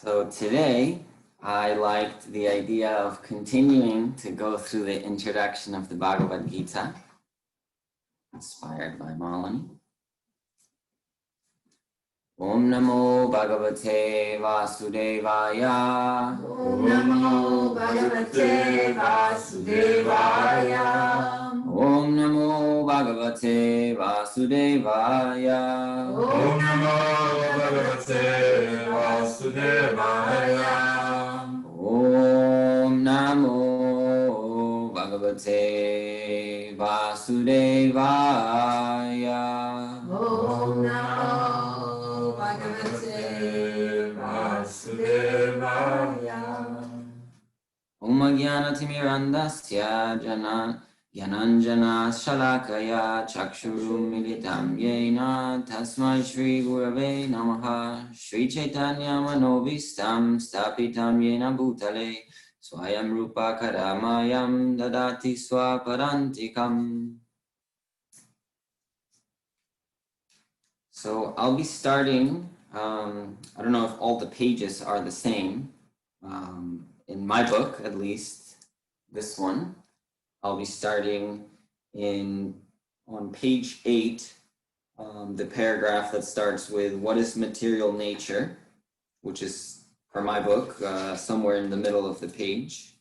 So today, I liked the idea of continuing to go through the introduction of the Bhagavad Gita, inspired by Malini. Om Namo Bhagavate Vasudevaya. Om Namo Bhagavate Vasudevaya. Om Namo Bhagavate Vasudevaya. Om Namo Bhagavate Vasudevaya. Om Namo Bhagavate Vasudevaya. Om Namo Bhagavate Vasudevaya. Om Jnanatimirandasya Gyananjana Shalakaya Chakshurum Militam Yena Tasmai Shri Gurave Namaha Shri Chaitanya Manovistam Stapitam Yena Bhutale Swayam Rupa Karamayam Dadati Swaparantikam. So I'll be starting, I don't know if all the pages are the same, in my book at least, this one. I'll be starting on page 8, the paragraph that starts with what is material nature, which is, for my book, somewhere in the middle of the page.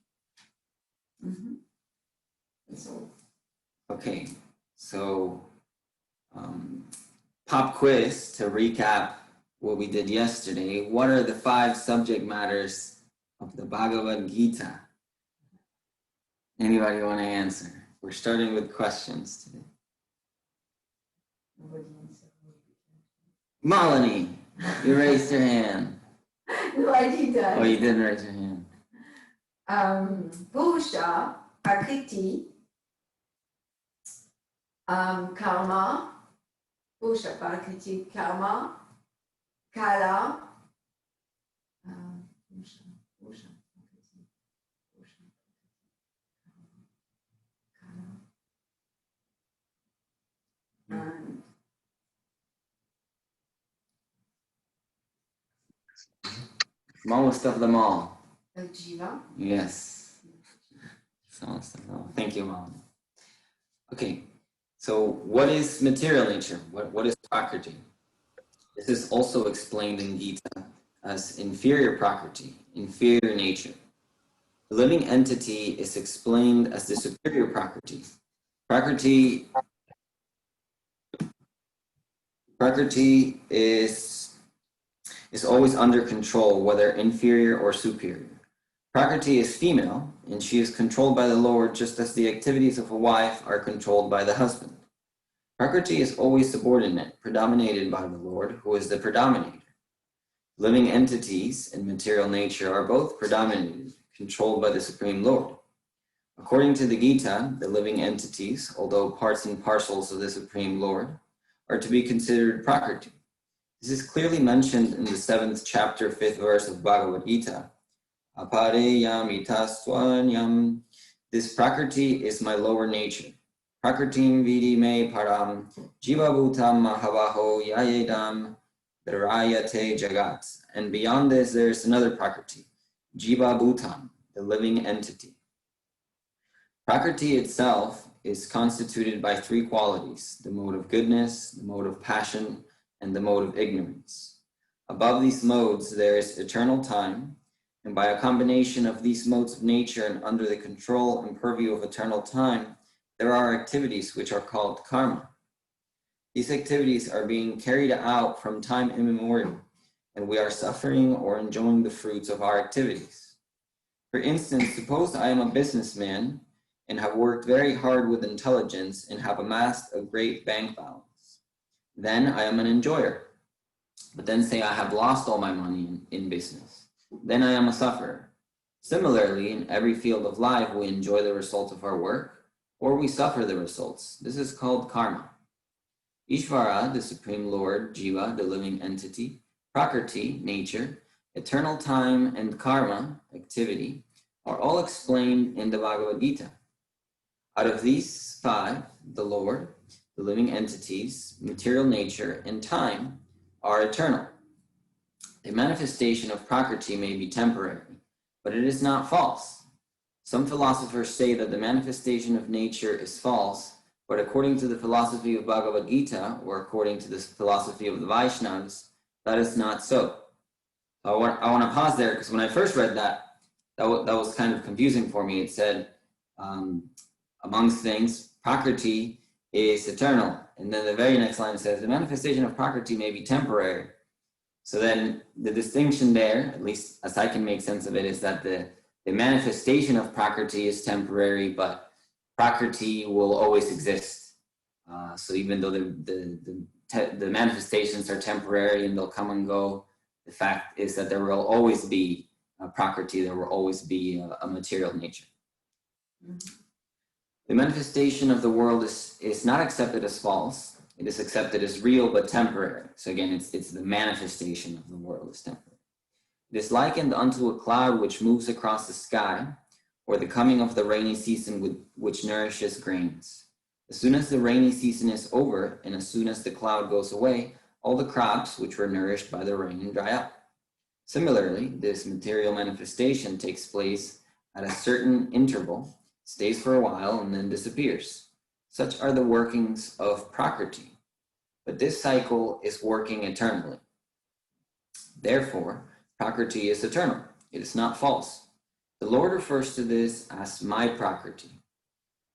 Okay, so pop quiz to recap what we did yesterday. What are the 5 subject matters of the Bhagavad Gita? Anybody want to answer? We're starting with questions today. Malini, you raised your hand. No, I didn't. Oh, you didn't raise your hand. Purusha, Prakriti, Karma, Purusha, Prakriti, Karma, Kala, Purusha, Prakriti, and Most of them all. Jiva. Yes. Most of them all. Thank you, Mom. Okay, so what is material nature? What is Prakriti? This is also explained in Gita as inferior Prakriti, inferior nature. The living entity is explained as the superior Prakriti. Prakriti is always under control, whether inferior or superior. Prakriti is female, and she is controlled by the Lord just as the activities of a wife are controlled by the husband. Prakriti is always subordinate, predominated by the Lord, who is the predominator. Living entities and material nature are both predominated, controlled by the Supreme Lord. According to the Gita, the living entities, although parts and parcels of the Supreme Lord, are to be considered Prakriti. This is clearly mentioned in the 7th chapter, 5th verse of Bhagavad Gita. Apareyam itastvanyam. This Prakriti is my lower nature. Prakritim vidi me param jiva bhutam mahavaho yayedam virayate jagat. And beyond this, there is another Prakriti, jiva bhutam, the living entity. Prakriti itself is constituted by 3 qualities: the mode of goodness, the mode of passion, and the mode of ignorance. Above these modes, there is eternal time, and by a combination of these modes of nature and under the control and purview of eternal time, there are activities which are called karma. These activities are being carried out from time immemorial, and we are suffering or enjoying the fruits of our activities. For instance, suppose I am a businessman and have worked very hard with intelligence and have amassed a great bank balance. Then I am an enjoyer. But then say I have lost all my money in business. Then I am a sufferer. Similarly, in every field of life, we enjoy the result of our work, or we suffer the results. This is called karma. Ishvara, the Supreme Lord, Jiva, the living entity, Prakriti, nature, eternal time, and karma, activity, are all explained in the Bhagavad Gita. Out of these 5, the Lord, the living entities, material nature, and time are eternal. The manifestation of Prakriti may be temporary, but it is not false. Some philosophers say that the manifestation of nature is false, but according to the philosophy of Bhagavad Gita, or according to the philosophy of the Vaishnavas, that is not so. I want to pause there, because when I first read that was kind of confusing for me. It said, amongst things, Prakriti is eternal. And then the very next line says, the manifestation of Prakriti may be temporary. So then the distinction there, at least as I can make sense of it, is that the manifestation of Prakriti is temporary, but Prakriti will always exist. So even though the manifestations are temporary and they'll come and go, the fact is that there will always be a Prakriti, there will always be a material nature. Mm-hmm. The manifestation of the world is not accepted as false. It is accepted as real but temporary. So again, it's the manifestation of the world is temporary. It is likened unto a cloud which moves across the sky, or the coming of the rainy season which nourishes grains. As soon as the rainy season is over, and as soon as the cloud goes away, all the crops which were nourished by the rain dry up. Similarly, this material manifestation takes place at a certain interval, stays for a while, and then disappears. Such are the workings of Prakriti. But this cycle is working eternally. Therefore, Prakriti is eternal. It is not false. The Lord refers to this as my Prakriti.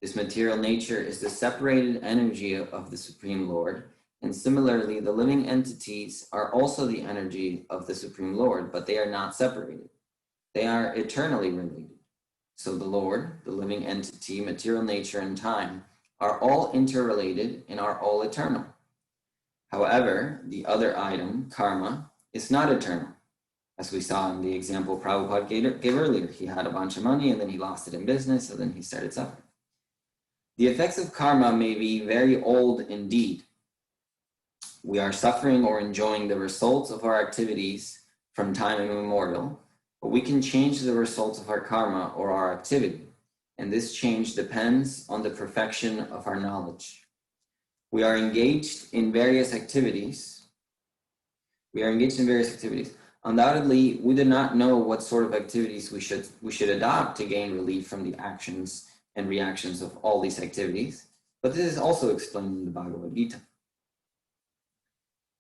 This material nature is the separated energy of the Supreme Lord, and similarly, the living entities are also the energy of the Supreme Lord, but they are not separated. They are eternally related. So the Lord, the living entity, material nature, and time are all interrelated and are all eternal. However, the other item, karma, is not eternal. As we saw in the example Prabhupada gave earlier, he had a bunch of money and then he lost it in business and then he started suffering. The effects of karma may be very old indeed. We are suffering or enjoying the results of our activities from time immemorial, but we can change the results of our karma or our activity, and this change depends on the perfection of our knowledge. We are engaged in various activities. Undoubtedly, we do not know what sort of activities we should adopt to gain relief from the actions and reactions of all these activities, but this is also explained in the Bhagavad Gita.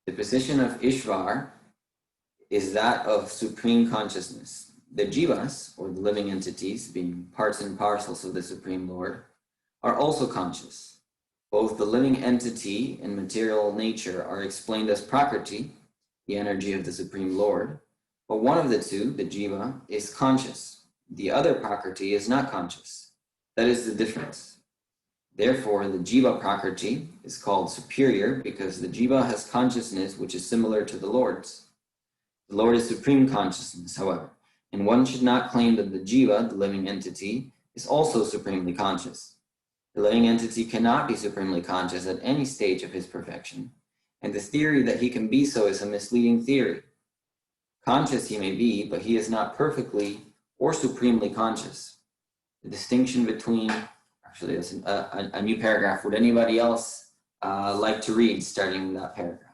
The position of Ishvar is that of supreme consciousness. The jivas, or the living entities, being parts and parcels of the Supreme Lord, are also conscious. Both the living entity and material nature are explained as Prakriti, the energy of the Supreme Lord, but one of the two, the jiva, is conscious. The other Prakriti is not conscious. That is the difference. Therefore, the jiva Prakriti is called superior because the jiva has consciousness which is similar to the Lord's. The Lord is supreme consciousness, however, and one should not claim that the jiva, the living entity, is also supremely conscious. The living entity cannot be supremely conscious at any stage of his perfection, and the theory that he can be so is a misleading theory. Conscious he may be, but he is not perfectly or supremely conscious. The distinction between, actually there's a new paragraph. Would anybody else like to read starting that paragraph?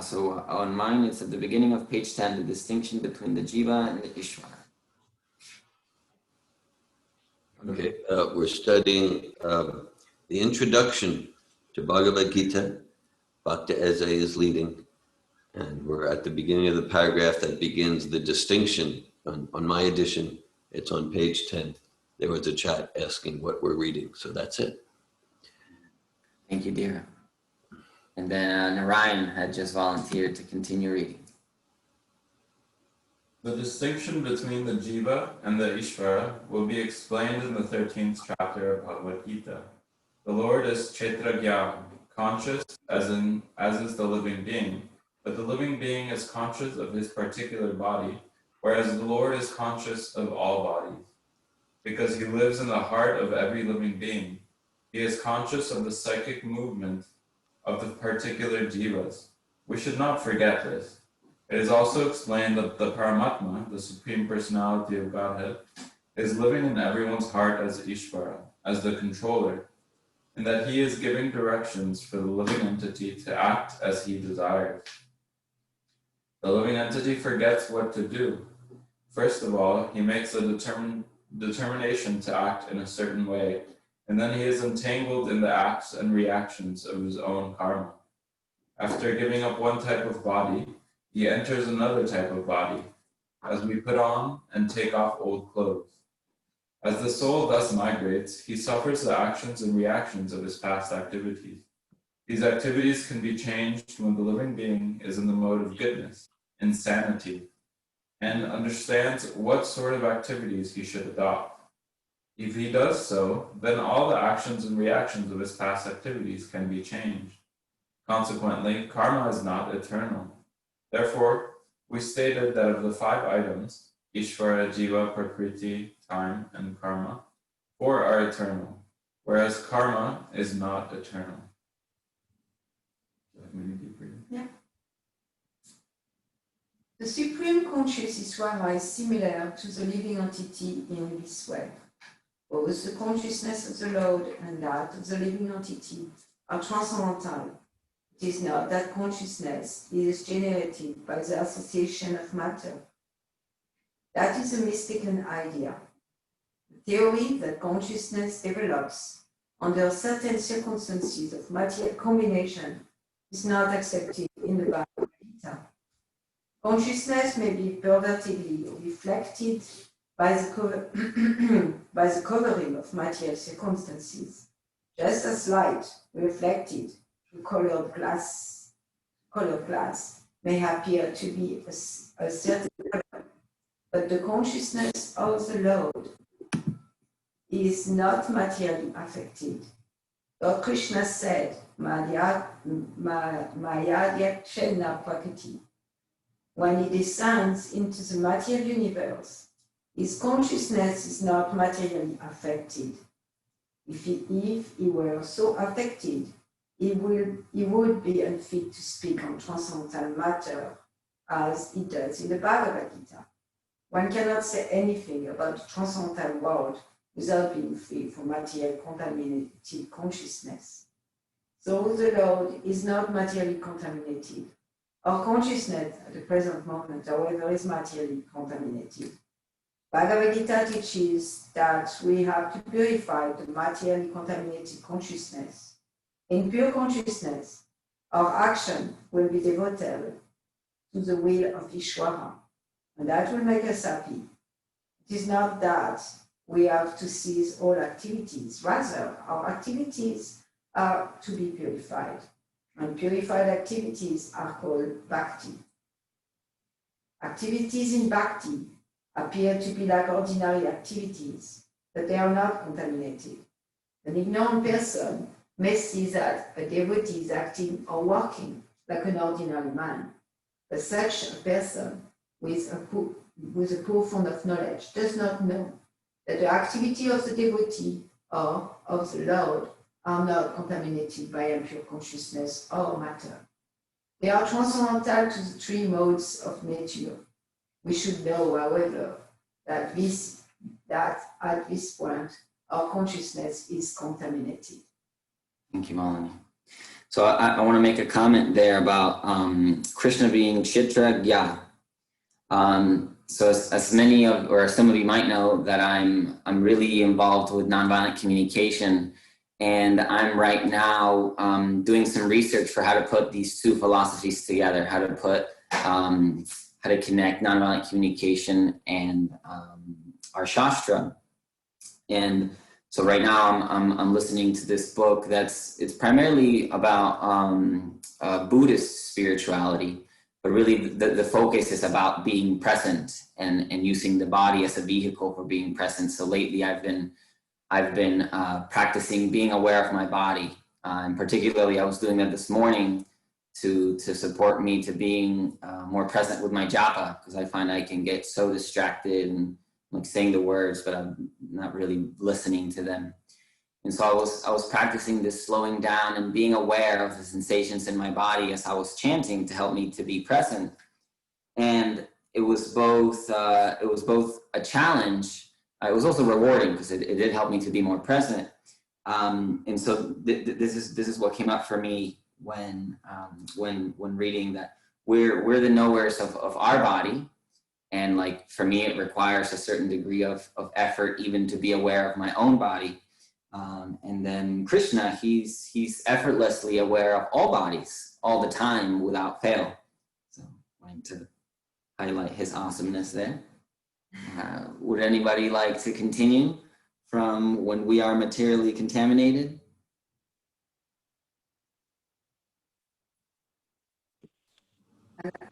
So on mine, it's at the beginning of page 10, the distinction between the jiva and the Ishvara. Okay, we're studying the introduction to Bhagavad Gita. Bhakta Eze is leading, and we're at the beginning of the paragraph that begins the distinction. On my edition, it's on page 10. There was a chat asking what we're reading, so that's it. Thank you, dear. And then Narayan had just volunteered to continue reading. The distinction between the jiva and the Ishvara will be explained in the 13th chapter of Bhagavad Gita. The Lord is Kshetrajna, conscious as is the living being, but the living being is conscious of his particular body, whereas the Lord is conscious of all bodies. Because he lives in the heart of every living being, he is conscious of the psychic movement of the particular jivas. We should not forget this. It is also explained that the Paramatma, the Supreme Personality of Godhead, is living in everyone's heart as Ishvara, as the controller, and that he is giving directions for the living entity to act as he desires. The living entity forgets what to do. First of all, he makes a determination to act in a certain way, and then he is entangled in the acts and reactions of his own karma. After giving up one type of body, he enters another type of body, as we put on and take off old clothes. As the soul thus migrates, he suffers the actions and reactions of his past activities. These activities can be changed when the living being is in the mode of goodness, insanity, and understands what sort of activities he should adopt. If he does so, then all the actions and reactions of his past activities can be changed. Consequently, karma is not eternal. Therefore, we stated that of the 5 items, Ishvara, Jiva, Prakriti, time, and karma, 4 are eternal, whereas karma is not eternal. Yeah. The Supreme Conscious Ishvara is similar to the living entity in this way. Both the consciousness of the Lord and that of the living entity are transcendental. It is not that consciousness is generated by the association of matter. That is a mistaken idea. The theory that consciousness develops under certain circumstances of material combination is not accepted in the Bhagavad Gita. Consciousness may be pervertedly reflected by the covering of material circumstances, just as light reflected through colored glass may appear to be a certain color, but the consciousness of the Lord is not materially affected. Lord Krishna said, Maya Yakshena Prakriti. When he descends into the material universe, his consciousness is not materially affected. If he were so affected, he would be unfit to speak on transcendental matter as he does in the Bhagavad Gita. One cannot say anything about the transcendental world without being free from material contaminated consciousness. So the Lord is not materially contaminated. Our consciousness at the present moment, however, is materially contaminated. Bhagavad Gita teaches that we have to purify the materially contaminated consciousness. In pure consciousness, our action will be devoted to the will of Ishvara, and that will make us happy. It is not that we have to cease all activities. Rather, our activities are to be purified, and purified activities are called Bhakti. Activities in Bhakti appear to be like ordinary activities, but they are not contaminated. An ignorant person may see that a devotee is acting or working like an ordinary man, but such a person with a poor fund of knowledge does not know that the activity of the devotee or of the Lord are not contaminated by impure consciousness or matter. They are transcendental to the 3 modes of nature. We should know, however, that at this point, our consciousness is contaminated. Thank you, Malini. So I want to make a comment there about Krishna being Chitra Gya. So as many of, or some of you might know, that I'm really involved with nonviolent communication, and I'm right now doing some research for how to put these 2 philosophies together, how to connect nonviolent communication and our Shastra. And so right now I'm listening to this book it's primarily about Buddhist spirituality, but really the focus is about being present and using the body as a vehicle for being present. So lately I've been practicing being aware of my body, and particularly I was doing that this morning to support me to being more present with my japa, because I find I can get so distracted and like saying the words, but I'm not really listening to them. And so I was practicing this slowing down and being aware of the sensations in my body as I was chanting to help me to be present. And it was both a challenge, it was also rewarding because it did help me to be more present. And so this is what came up for me when reading that we're the knowers of our body, and like for me it requires a certain degree of effort even to be aware of my own body. And then Krishna, he's effortlessly aware of all bodies all the time without fail. So I wanted to highlight his awesomeness there. Would anybody like to continue from when we are materially contaminated?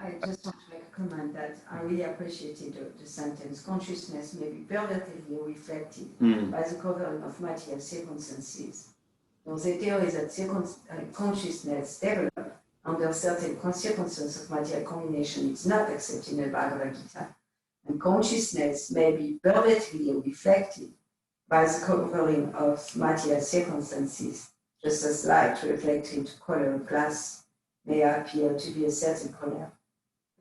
I just want to make a comment that I really appreciated the sentence, consciousness may be pervertedly reflected by the covering of material circumstances. Donc, the theory is that consciousness developed under certain circumstances of material combination is not accepted in the Bhagavad Gita. And consciousness may be pervertedly reflected by the covering of material circumstances, just as light reflected into color of glass may appear to be a certain color.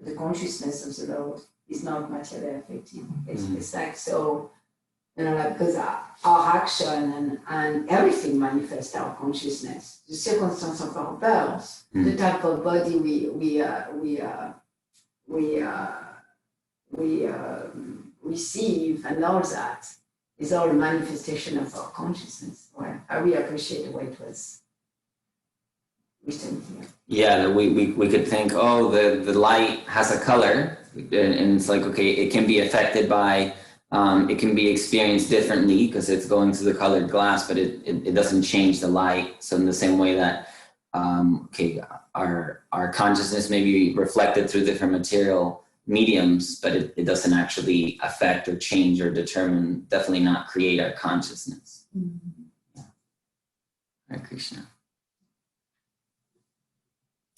The consciousness of the Lord is not materially affected. It's like so, like, because our action and everything manifests our consciousness. The circumstance of our birth, the type of body we receive, and all that is all a manifestation of our consciousness. Well, I really appreciate the way it was written here. Yeah, we could think, oh, the light has a color, and it's like, okay, it can be affected by, it can be experienced differently because it's going through the colored glass, but it doesn't change the light. So in the same way that, okay, our consciousness may be reflected through different material mediums, but it doesn't actually affect or change or determine, definitely not create our consciousness. Yeah. Hare Krishna.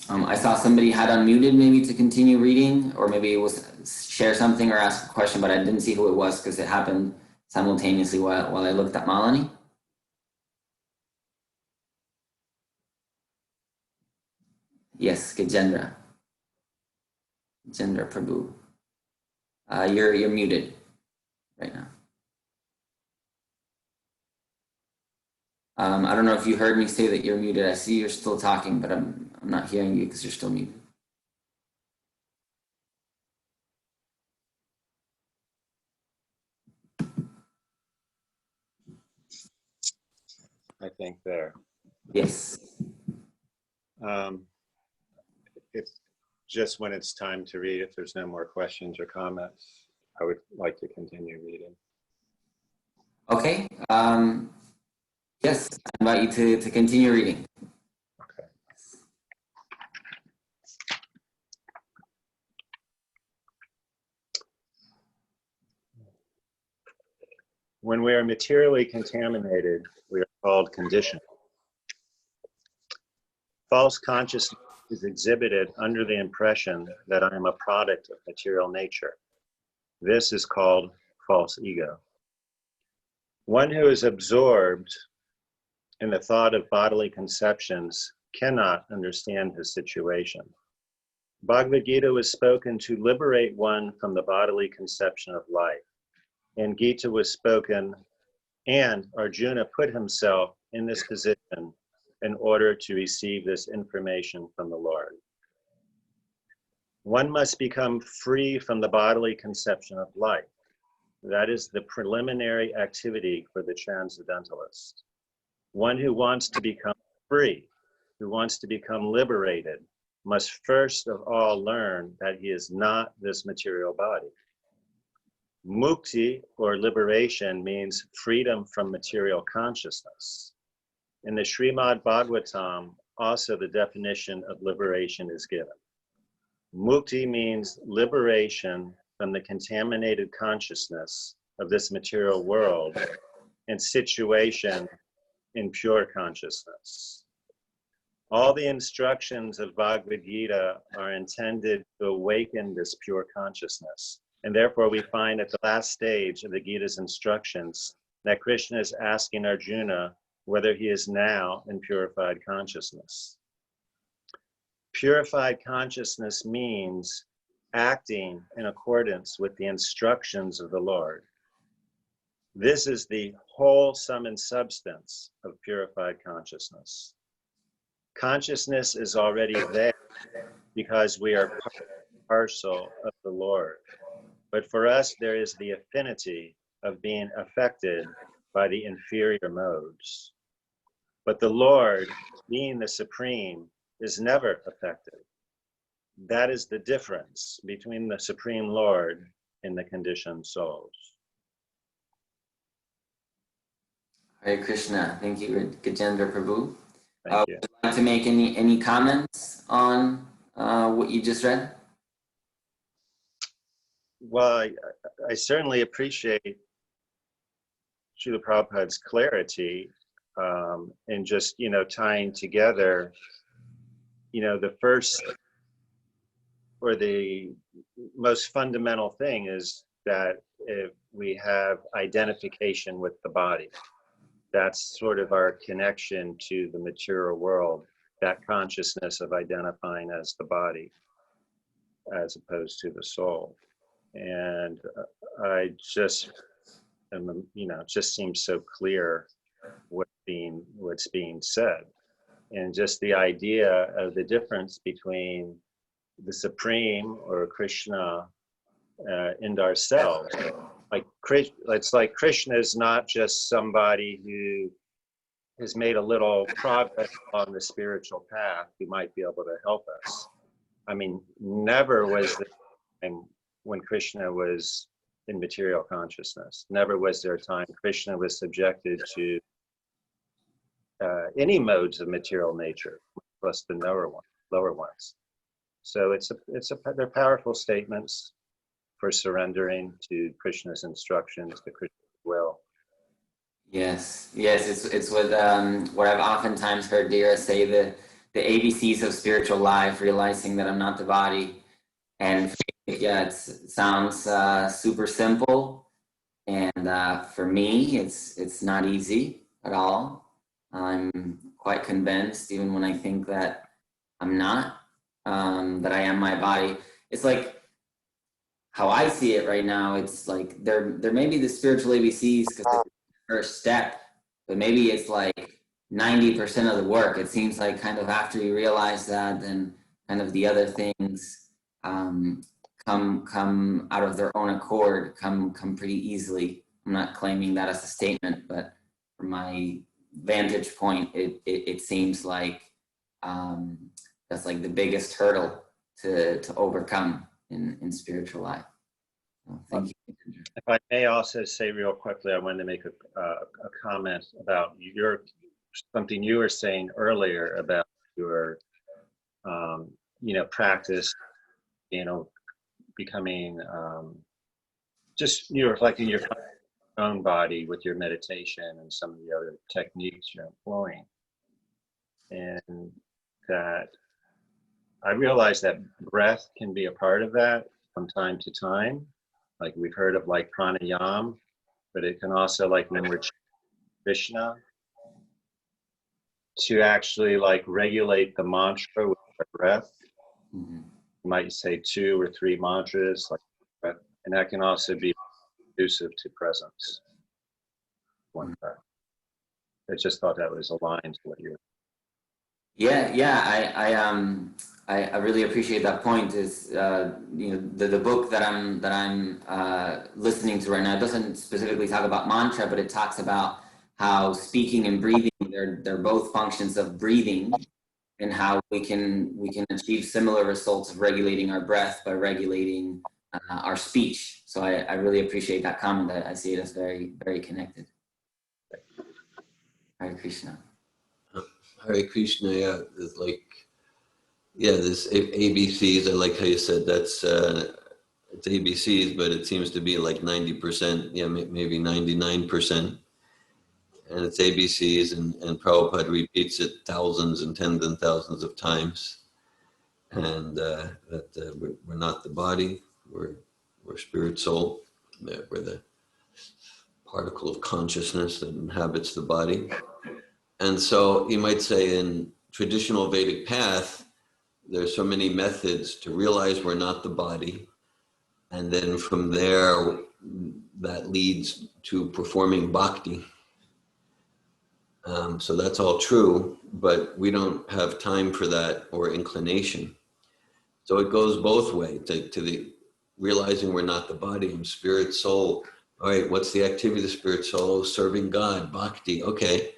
I saw somebody had unmuted maybe to continue reading, or maybe it was share something or ask a question, but I didn't see who it was because it happened simultaneously while I looked at Malini. Yes, Gajendra. Gajendra Prabhu. You're muted right now. I don't know if you heard me say that you're muted. I see you're still talking, but I'm not hearing you because you're still muted. I think there. Yes. If just when it's time to read, if there's no more questions or comments, I would like to continue reading. Okay. Yes, I invite you to continue reading. Okay. When we are materially contaminated, we are called conditioned. False consciousness is exhibited under the impression that I am a product of material nature. This is called false ego. One who is absorbed in the thought of bodily conceptions cannot understand his situation. Bhagavad Gita was spoken to liberate one from the bodily conception of life. And Gita was spoken, and Arjuna put himself in this position in order to receive this information from the Lord. One must become free from the bodily conception of life. That is the preliminary activity for the transcendentalist. One who wants to become free, who wants to become liberated, must first of all learn that he is not this material body. Mukti, or liberation, means freedom from material consciousness. In the Srimad Bhagavatam, also the definition of liberation is given. Mukti means liberation from the contaminated consciousness of this material world and situation in pure consciousness. All the instructions of Bhagavad Gita are intended to awaken this pure consciousness. And therefore we find at the last stage of the Gita's instructions that Krishna is asking Arjuna whether he is now in purified consciousness. Purified consciousness means acting in accordance with the instructions of the Lord. This is the whole sum and substance of purified consciousness. Consciousness is already there because we are parcel of the Lord. But for us, there is the affinity of being affected by the inferior modes. But the Lord, being the Supreme, is never affected. That is the difference between the Supreme Lord and the conditioned souls. Hare Krishna. Thank you, Gajendra Prabhu. Thank you. Would you like to make any comments on what you just read? Well, I certainly appreciate Srila Prabhupada's clarity and just, tying together, the first or the most fundamental thing is that if we have identification with the body. That's sort of our connection to the material world, that consciousness of identifying as the body as opposed to the soul. And I just, it just seems so clear what's being said. And just the idea of the difference between the Supreme or Krishna and ourselves. It's like Krishna is not just somebody who has made a little progress on the spiritual path who might be able to help us. I mean, never was there a time when Krishna was in material consciousness. Never was there a time Krishna was subjected to any modes of material nature, plus the lower ones. So they're powerful statements for surrendering to Krishna's instructions, to Krishna's will. Yes, it's what I've oftentimes heard Dira say, the ABCs of spiritual life, realizing that I'm not the body. And yeah, it sounds super simple, and for me, it's not easy at all. I'm quite convinced, even when I think that I'm not, that I am my body. It's like, how I see it right now, it's like there may be the spiritual ABCs because it's the first step, but maybe it's like 90% of the work. It seems like kind of after you realize that, then kind of the other things come out of their own accord, come pretty easily. I'm not claiming that as a statement, but from my vantage point, it seems like that's like the biggest hurdle to overcome in spiritual life. Thank you. If I may also say real quickly, I wanted to make a comment about something you were saying earlier about your practice, becoming just reflecting your own body with your meditation and some of the other techniques you're employing, and that I realize that breath can be a part of that from time to time. Like we've heard of like pranayama, but it can also, like when we're Krishna, to actually like regulate the mantra with our breath. Mm-hmm. You might say 2 or 3 mantras, like breath, and that can also be conducive to presence. One breath. I just thought that was aligned to what you're. I really appreciate that point. Is the book that I'm listening to right now doesn't specifically talk about mantra, but it talks about how speaking and breathing, they're both functions of breathing, and how we can achieve similar results of regulating our breath by regulating our speech. So I really appreciate that comment. I see it as very, very connected. Hare Krishna. Hare Krishna, yeah, it's like, this ABCs, I like how you said that's, it's ABCs, but it seems to be like 90%, maybe 99%. And it's ABCs, and Prabhupada repeats it thousands and tens and thousands of times. And that we're not the body, we're spirit soul, we're the particle of consciousness that inhabits the body. And so you might say in traditional Vedic path, there's so many methods to realize we're not the body. And then from there, that leads to performing bhakti. So that's all true, but we don't have time for that or inclination. So it goes both ways, to the realizing we're not the body, I'm spirit, soul. All right, what's the activity of the spirit, soul? Serving God, bhakti, okay.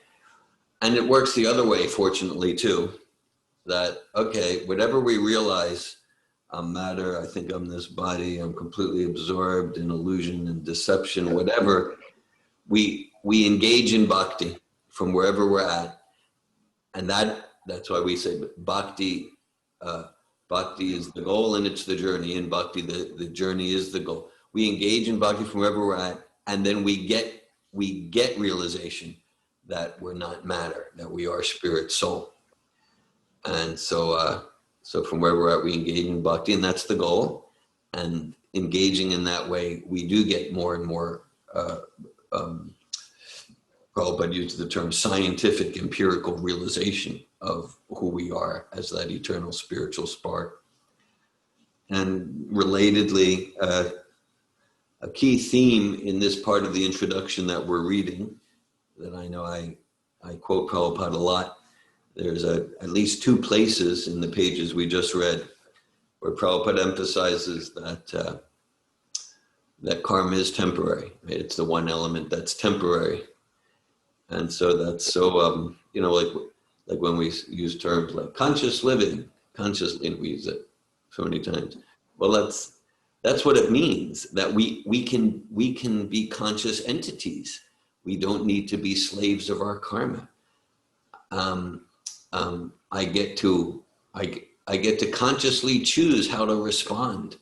And it works the other way, fortunately, too. That, okay, whatever we realize, I'm matter, I think I'm this body, I'm completely absorbed in illusion and deception, whatever, we engage in bhakti from wherever we're at. And that's why we say bhakti, bhakti is the goal and it's the journey. In bhakti, the journey is the goal. We engage in bhakti from wherever we're at, and then we get realization that we're not matter, that we are spirit, soul. And so from where we're at, we engage in bhakti, and that's the goal. And engaging in that way, we do get more and more, Prabhupada used the term scientific, empirical realization of who we are as that eternal spiritual spark. And relatedly, a key theme in this part of the introduction that we're reading, that I know I quote Prabhupada a lot, there's at least 2 places in the pages we just read where Prabhupada emphasizes that that karma is temporary. Right? It's the one element that's temporary. And so that's so, like when we use terms like conscious living, we use it so many times. Well, that's what it means, that we can be conscious entities. We don't need to be slaves of our karma. I get to consciously choose how to respond.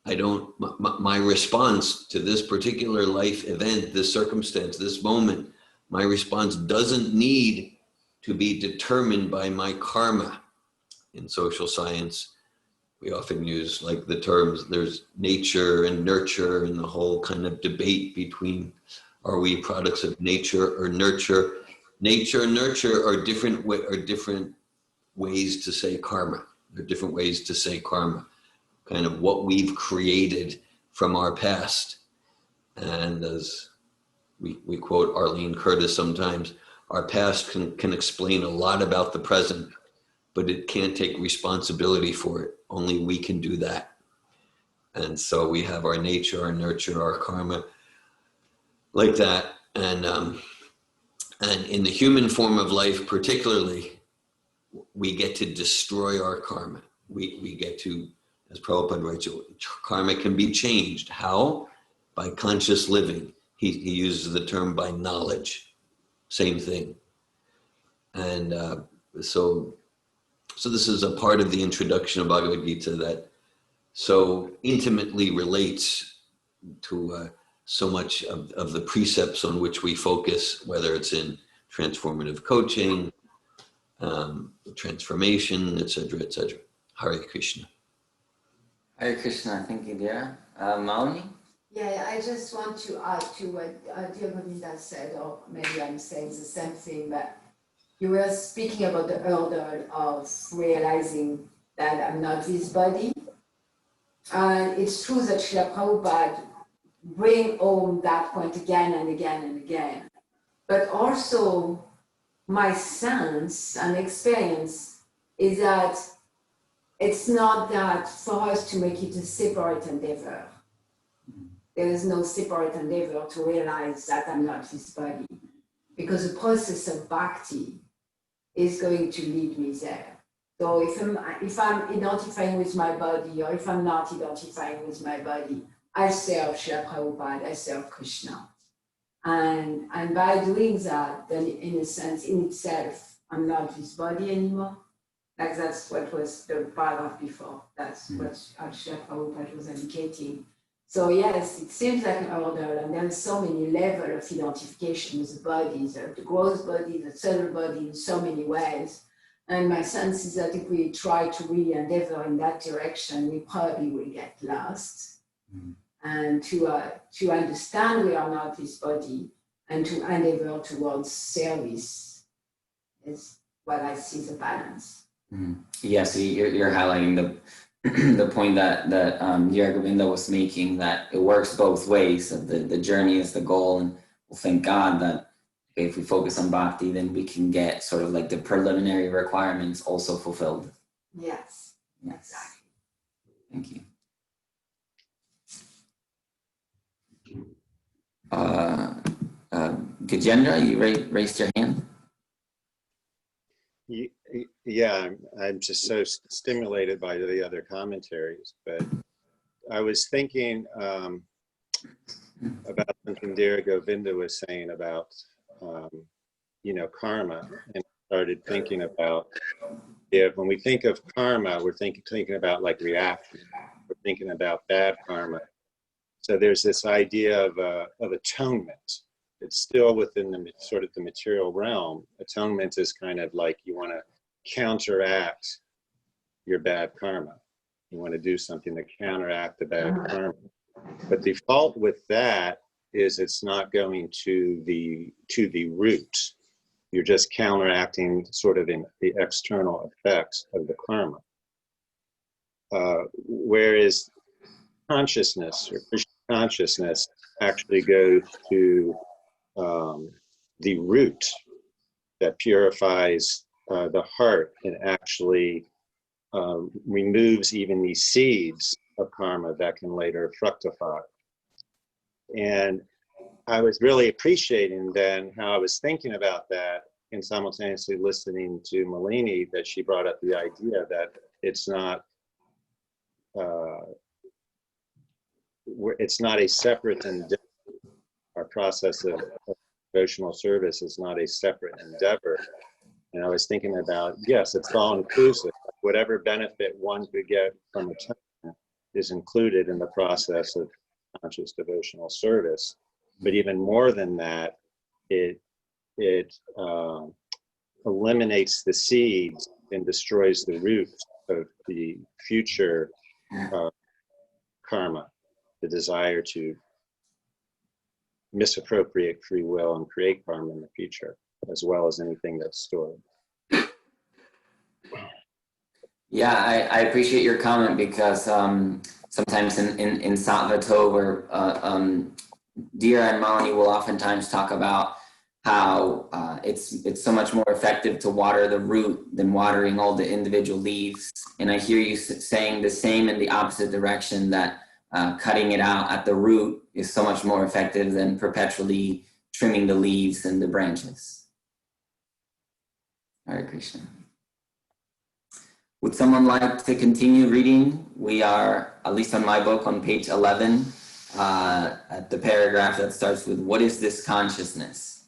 My response to this particular life event, this circumstance, this moment, my response doesn't need to be determined by my karma. In social science, we often use like the terms, there's nature and nurture, and the whole kind of debate between, are we products of nature or nurture? Nature and nurture are different ways to say karma. They're different ways to say karma, kind of what we've created from our past. And as we quote Arlene Curtis sometimes, our past can explain a lot about the present, but it can't take responsibility for it. Only we can do that. And so we have our nature, our nurture, our karma, like that. And in the human form of life particularly, we get to destroy our karma. We get to, as Prabhupada writes, karma can be changed. How? By conscious living. He uses the term by knowledge. Same thing. And so this is a part of the introduction of Bhagavad Gita that so intimately relates to so much of the precepts on which we focus, whether it's in transformative coaching, transformation, etc., etc. Hare Krishna. Hare Krishna, thank you, dear. Mauni? Yeah, I just want to add to what dear Govinda said, or maybe I'm saying the same thing, but you were speaking about the hurdle of realizing that I'm not this body. And it's true that Srila Prabhupada bring home that point again and again and again. But also my sense and experience is that it's not that for us to make it a separate endeavor. There is no separate endeavor to realize that I'm not this body, because the process of bhakti is going to lead me there. So if I'm identifying with my body, or if I'm not identifying with my body, I serve Srila Prabhupada, I serve Krishna. And by doing that, then in a sense, in itself, I'm not this body anymore. Like that's what was the paragraph before. That's what Srila Prabhupada was indicating. So yes, it seems like an order, and there's so many levels of identification with the body, the gross body, the subtle body, in so many ways. And my sense is that if we try to really endeavor in that direction, we probably will get lost. And to understand we are not this body, and to endeavor towards service is what I see the balance. Yeah, so you're highlighting the point that Govinda was making, that it works both ways. That the journey is the goal, and well, thank God that if we focus on bhakti, then we can get sort of like the preliminary requirements also fulfilled. Yes, Yes. exactly. Thank you. Gajendra, you raised your hand. Yeah, I'm just so stimulated by the other commentaries, but I was thinking about something Dear Govinda was saying about, karma, and started thinking about, when we think of karma, we're thinking about like reaction. We're thinking about bad karma. So there's this idea of atonement. It's still within the sort of the material realm. Atonement is kind of like you want to counteract your bad karma. You want to do something to counteract the bad karma. But the fault with that is it's not going to the root. You're just counteracting sort of in the external effects of the karma. Whereas consciousness or Krishna consciousness actually goes to the root that purifies the heart and actually removes even these seeds of karma that can later fructify. And I was really appreciating then how I was thinking about that and simultaneously listening to Malini, that she brought up the idea that it's not a separate endeavor. Our process of devotional service is not a separate endeavor. And I was thinking about, yes, it's all inclusive. Whatever benefit one could get from atonement is included in the process of conscious devotional service. But even more than that, it eliminates the seeds and destroys the roots of the future karma, the desire to misappropriate free will and create karma in the future, as well as anything that's stored. Yeah, I appreciate your comment, because sometimes in Satvatove, or Dira and Malini will oftentimes talk about how it's so much more effective to water the root than watering all the individual leaves. And I hear you saying the same in the opposite direction, that cutting it out at the root is so much more effective than perpetually trimming the leaves and the branches. Hare Krishna. Would someone like to continue reading? We are, at least on my book, on page 11, at the paragraph that starts with, "What is this consciousness?"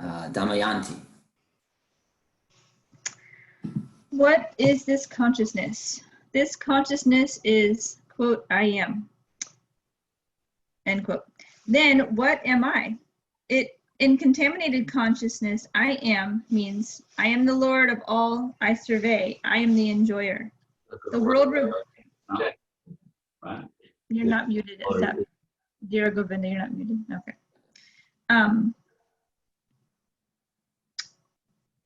Damayanti. What is this consciousness? This consciousness is, quote, I am, end quote. Then what am I? In contaminated consciousness, I am means I am the Lord of all I survey. I am the enjoyer. The world. You're not muted. Dear Govinda, you're not muted. Okay.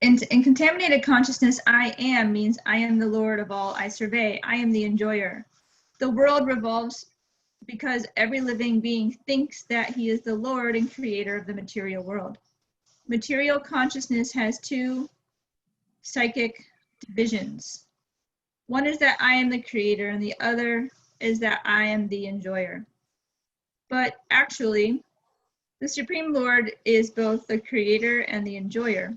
In contaminated consciousness, I am means I am the Lord of all I survey. I am the enjoyer. The world revolves because every living being thinks that he is the Lord and creator of the material world. Material consciousness has two psychic divisions. One is that I am the creator, and the other is that I am the enjoyer. But actually, the Supreme Lord is both the creator and the enjoyer.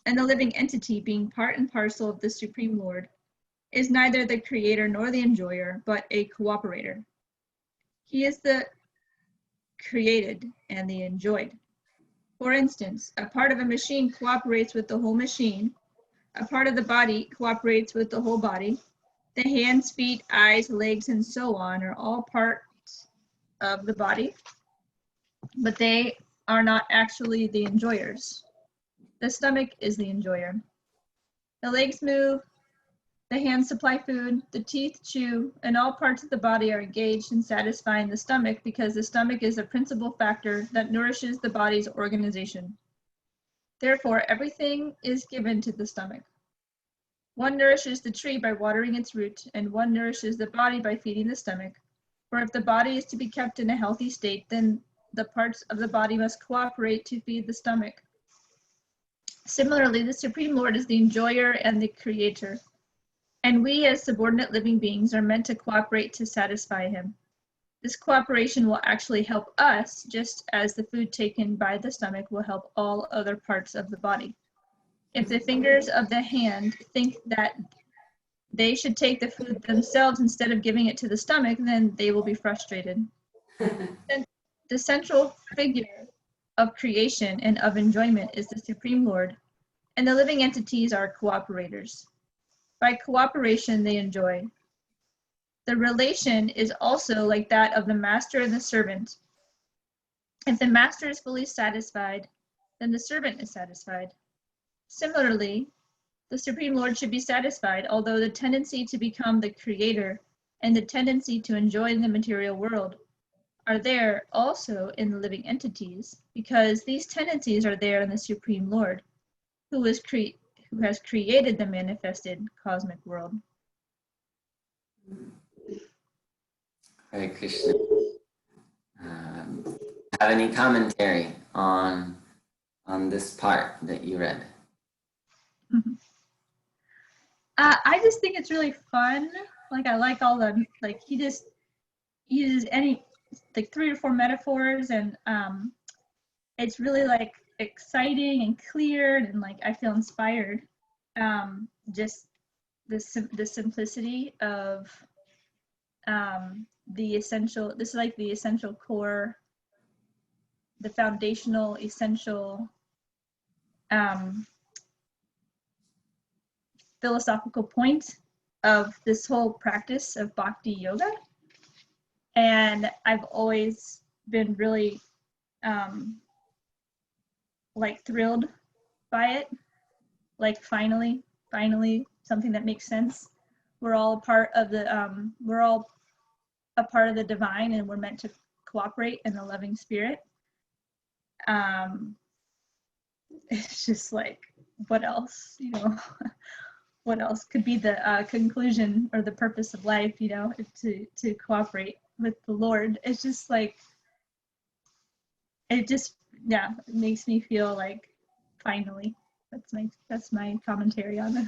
And the living entity, being part and parcel of the Supreme Lord, is neither the creator nor the enjoyer, but a cooperator. He is the created and the enjoyed. For instance, a part of a machine cooperates with the whole machine. A part of the body cooperates with the whole body. The hands, feet, eyes, legs, and so on are all parts of the body, but they are not actually the enjoyers. The stomach is the enjoyer. The legs move, the hands supply food, the teeth chew, and all parts of the body are engaged in satisfying the stomach, because the stomach is a principal factor that nourishes the body's organization. Therefore, everything is given to the stomach. One nourishes the tree by watering its root, and one nourishes the body by feeding the stomach. For if the body is to be kept in a healthy state, then the parts of the body must cooperate to feed the stomach. Similarly, the Supreme Lord is the enjoyer and the creator, and we as subordinate living beings are meant to cooperate to satisfy him. This cooperation will actually help us, just as the food taken by the stomach will help all other parts of the body. If the fingers of the hand think that they should take the food themselves instead of giving it to the stomach, then they will be frustrated. The central figure of creation and of enjoyment is the Supreme Lord, and the living entities are cooperators. By cooperation, they enjoy. The relation is also like that of the master and the servant. If the master is fully satisfied, then the servant is satisfied. Similarly, the Supreme Lord should be satisfied, although the tendency to become the creator and the tendency to enjoy the material world are there also in the living entities, because these tendencies are there in the Supreme Lord, who has created the manifested cosmic world. Hare Krishna. Have any commentary on this part that you read? I just think it's really fun. Like, I like all the, like, he just uses any, like, 3 or 4 metaphors, and it's really, like, exciting and clear, and, like, I feel inspired. Just the simplicity of the essential, this is like the essential core, the foundational, essential philosophical point of this whole practice of Bhakti yoga. And I've always been really like thrilled by it. Like finally something that makes sense. We're all a part of the we're all a part of the divine, and we're meant to cooperate in the loving spirit. It's just like, what else, you know? What else could be the conclusion or the purpose of life, you know, to cooperate with the Lord? It's just like, it just, yeah, it makes me feel like finally. That's my commentary on it.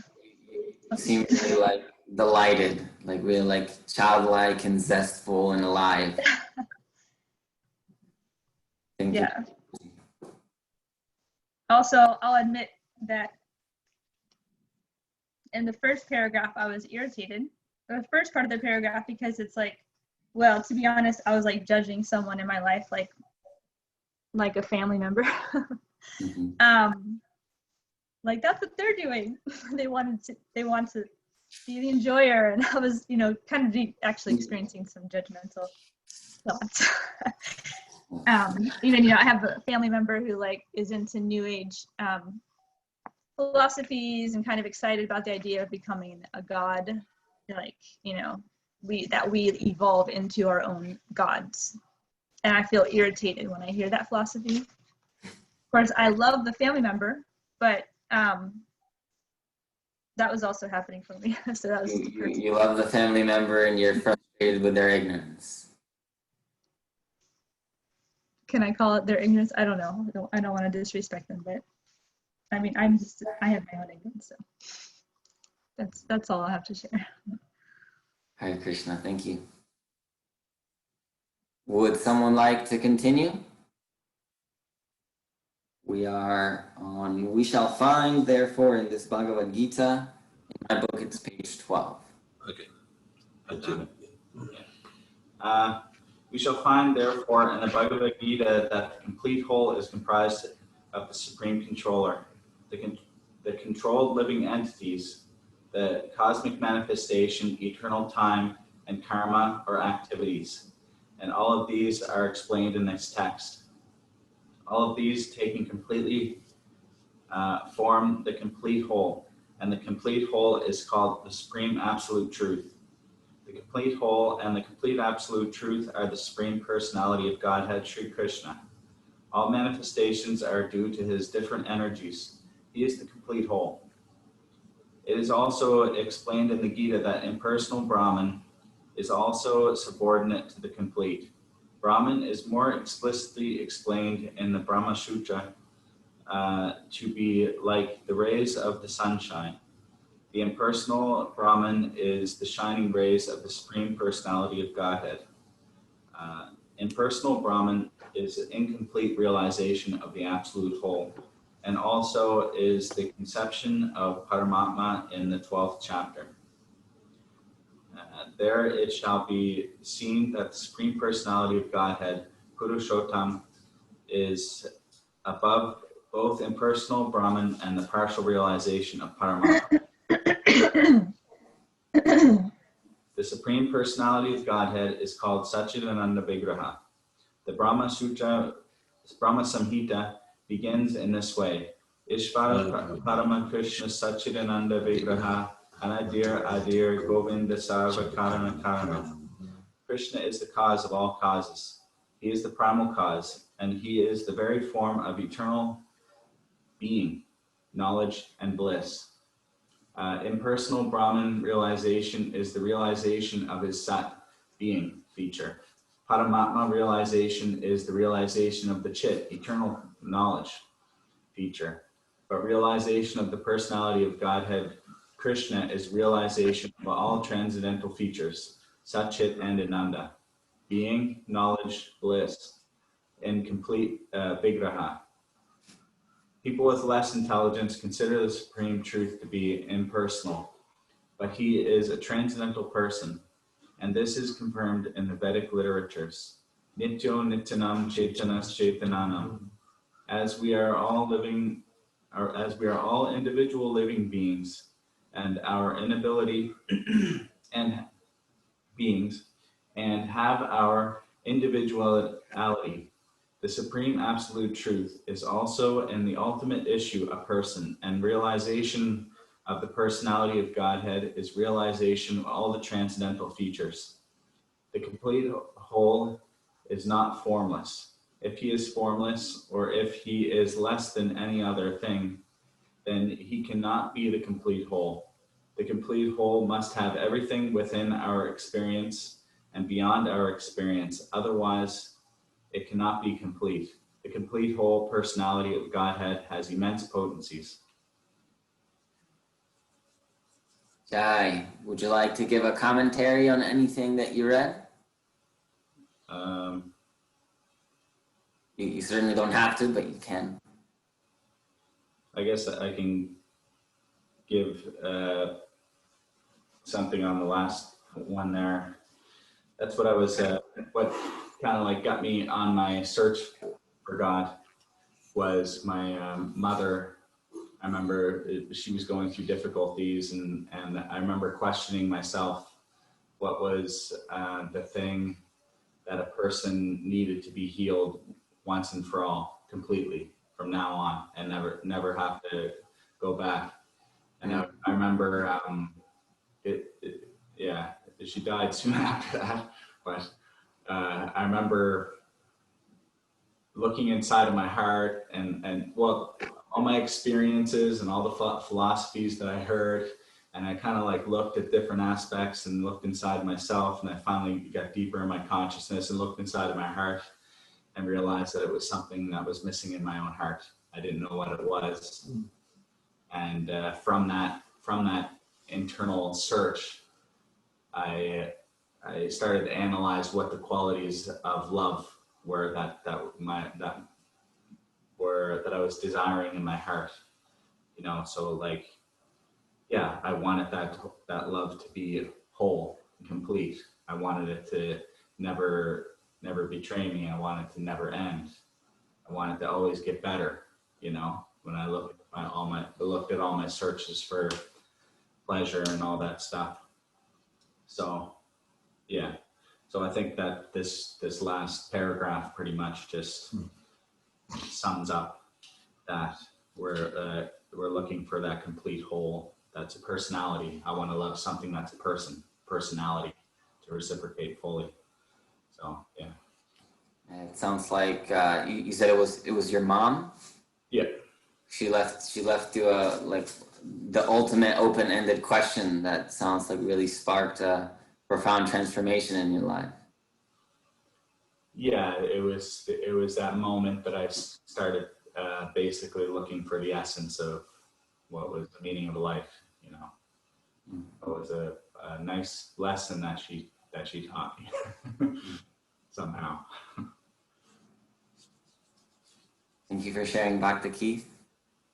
You seem really like delighted, like really like childlike and zestful and alive. Thank Yeah. you. Also, I'll admit that in the first paragraph, I was irritated. The first part of the paragraph, because it's like, well, to be honest, I was like judging someone in my life, like a family member. Mm-hmm. Like that's what they're doing. They want to be the enjoyer, and I was, you know, kind of actually experiencing some judgmental thoughts. Even, you know, I have a family member who like is into New Age philosophies and kind of excited about the idea of becoming a god, like, you know, we evolve into our own gods. And I feel irritated when I hear that philosophy. Of course, I love the family member, but that was also happening for me. So that was you love the family member and you're frustrated with their ignorance. Can I call it their ignorance? I don't know. I don't want to disrespect them, but I mean, I have my own ignorance, so that's all I have to share. Hare Krishna, thank you. Would someone like to continue? We are on, we shall find, therefore, in this Bhagavad Gita. In my book, it's page 12. Okay. We shall find, therefore, in the Bhagavad Gita that the complete whole is comprised of the Supreme Controller, the controlled living entities, the cosmic manifestation, eternal time, and karma or activities. And all of these are explained in this text. All of these taken completely form the complete whole, and the complete whole is called the Supreme Absolute Truth. The complete whole and the complete absolute truth are the Supreme Personality of Godhead, Sri Krishna. All manifestations are due to his different energies. He is the complete whole. It is also explained in the Gita that impersonal Brahman is also subordinate to the complete. Brahman is more explicitly explained in the Brahma Sutra to be like the rays of the sunshine. The impersonal Brahman is the shining rays of the Supreme Personality of Godhead. Impersonal Brahman is an incomplete realization of the Absolute Whole, and also is the conception of Paramatma in the 12th chapter. There it shall be seen that the Supreme Personality of Godhead, Purushottam, is above both impersonal Brahman and the partial realization of Paramatma. The Supreme Personality of Godhead is called Satchidananda Vigraha. The Brahma Sutra, Brahma Samhita, begins in this way. Ishvara Parama Krishna Satchidananda Vigraha Anadir Adir Govinda Sarva Karana Karana. Krishna is the cause of all causes. He is the primal cause, and he is the very form of eternal being, knowledge, and bliss. Impersonal Brahman realization is the realization of his Sat being feature. Paramatma realization is the realization of the Chit, eternal knowledge feature. But realization of the personality of Godhead, Krishna, is realization of all transcendental features, Sat, Chit, and Ananda, being, knowledge, bliss, in complete Vigraha. People with less intelligence consider the supreme truth to be impersonal, but he is a transcendental person, and this is confirmed in the Vedic literatures. Nityo Nityanam Chaitanas Chaitananam. As we are all individual living beings, and our inability and beings, and have our individuality, the supreme absolute truth is also in the ultimate issue a person, and realization of the personality of Godhead is realization of all the transcendental features. The complete whole is not formless. If he is formless, or if he is less than any other thing, then he cannot be the complete whole. The complete whole must have everything within our experience and beyond our experience. Otherwise, it cannot be complete. The complete whole personality of Godhead has immense potencies. Jai, would you like to give a commentary on anything that you read? You certainly don't have to, but you can. I guess I can give something on the last one there. That's what I was, what kind of like got me on my search for God was my mother. I remember she was going through difficulties, and I remember questioning myself, what was the thing that a person needed to be healed once and for all, completely, from now on, and never have to go back. And I remember, yeah, she died soon after that, but I remember looking inside of my heart and well, all my experiences and all the philosophies that I heard, and I kind of like looked at different aspects and looked inside myself, and I finally got deeper in my consciousness and looked inside of my heart and realized that it was something that was missing in my own heart. I didn't know what it was. And from that internal search, I started to analyze what the qualities of love were that I was desiring in my heart. You know, so like, yeah, I wanted that love to be whole and complete. I wanted it to never betray me. I wanted it to never end. I wanted to always get better. You know, when I looked at all my searches for pleasure and all that stuff. So, yeah. So I think that this last paragraph pretty much just sums up that we're looking for that complete whole. That's a personality. I want to love something that's a personality to reciprocate fully. So, yeah. It sounds like you said it was your mom. Yeah. She left you a like the ultimate open-ended question that sounds like really sparked a profound transformation in your life. Yeah, it was that moment that I started basically looking for the essence of what was the meaning of life. You know, it was a nice lesson that she taught me somehow. Thank you for sharing, Bhakta Keith.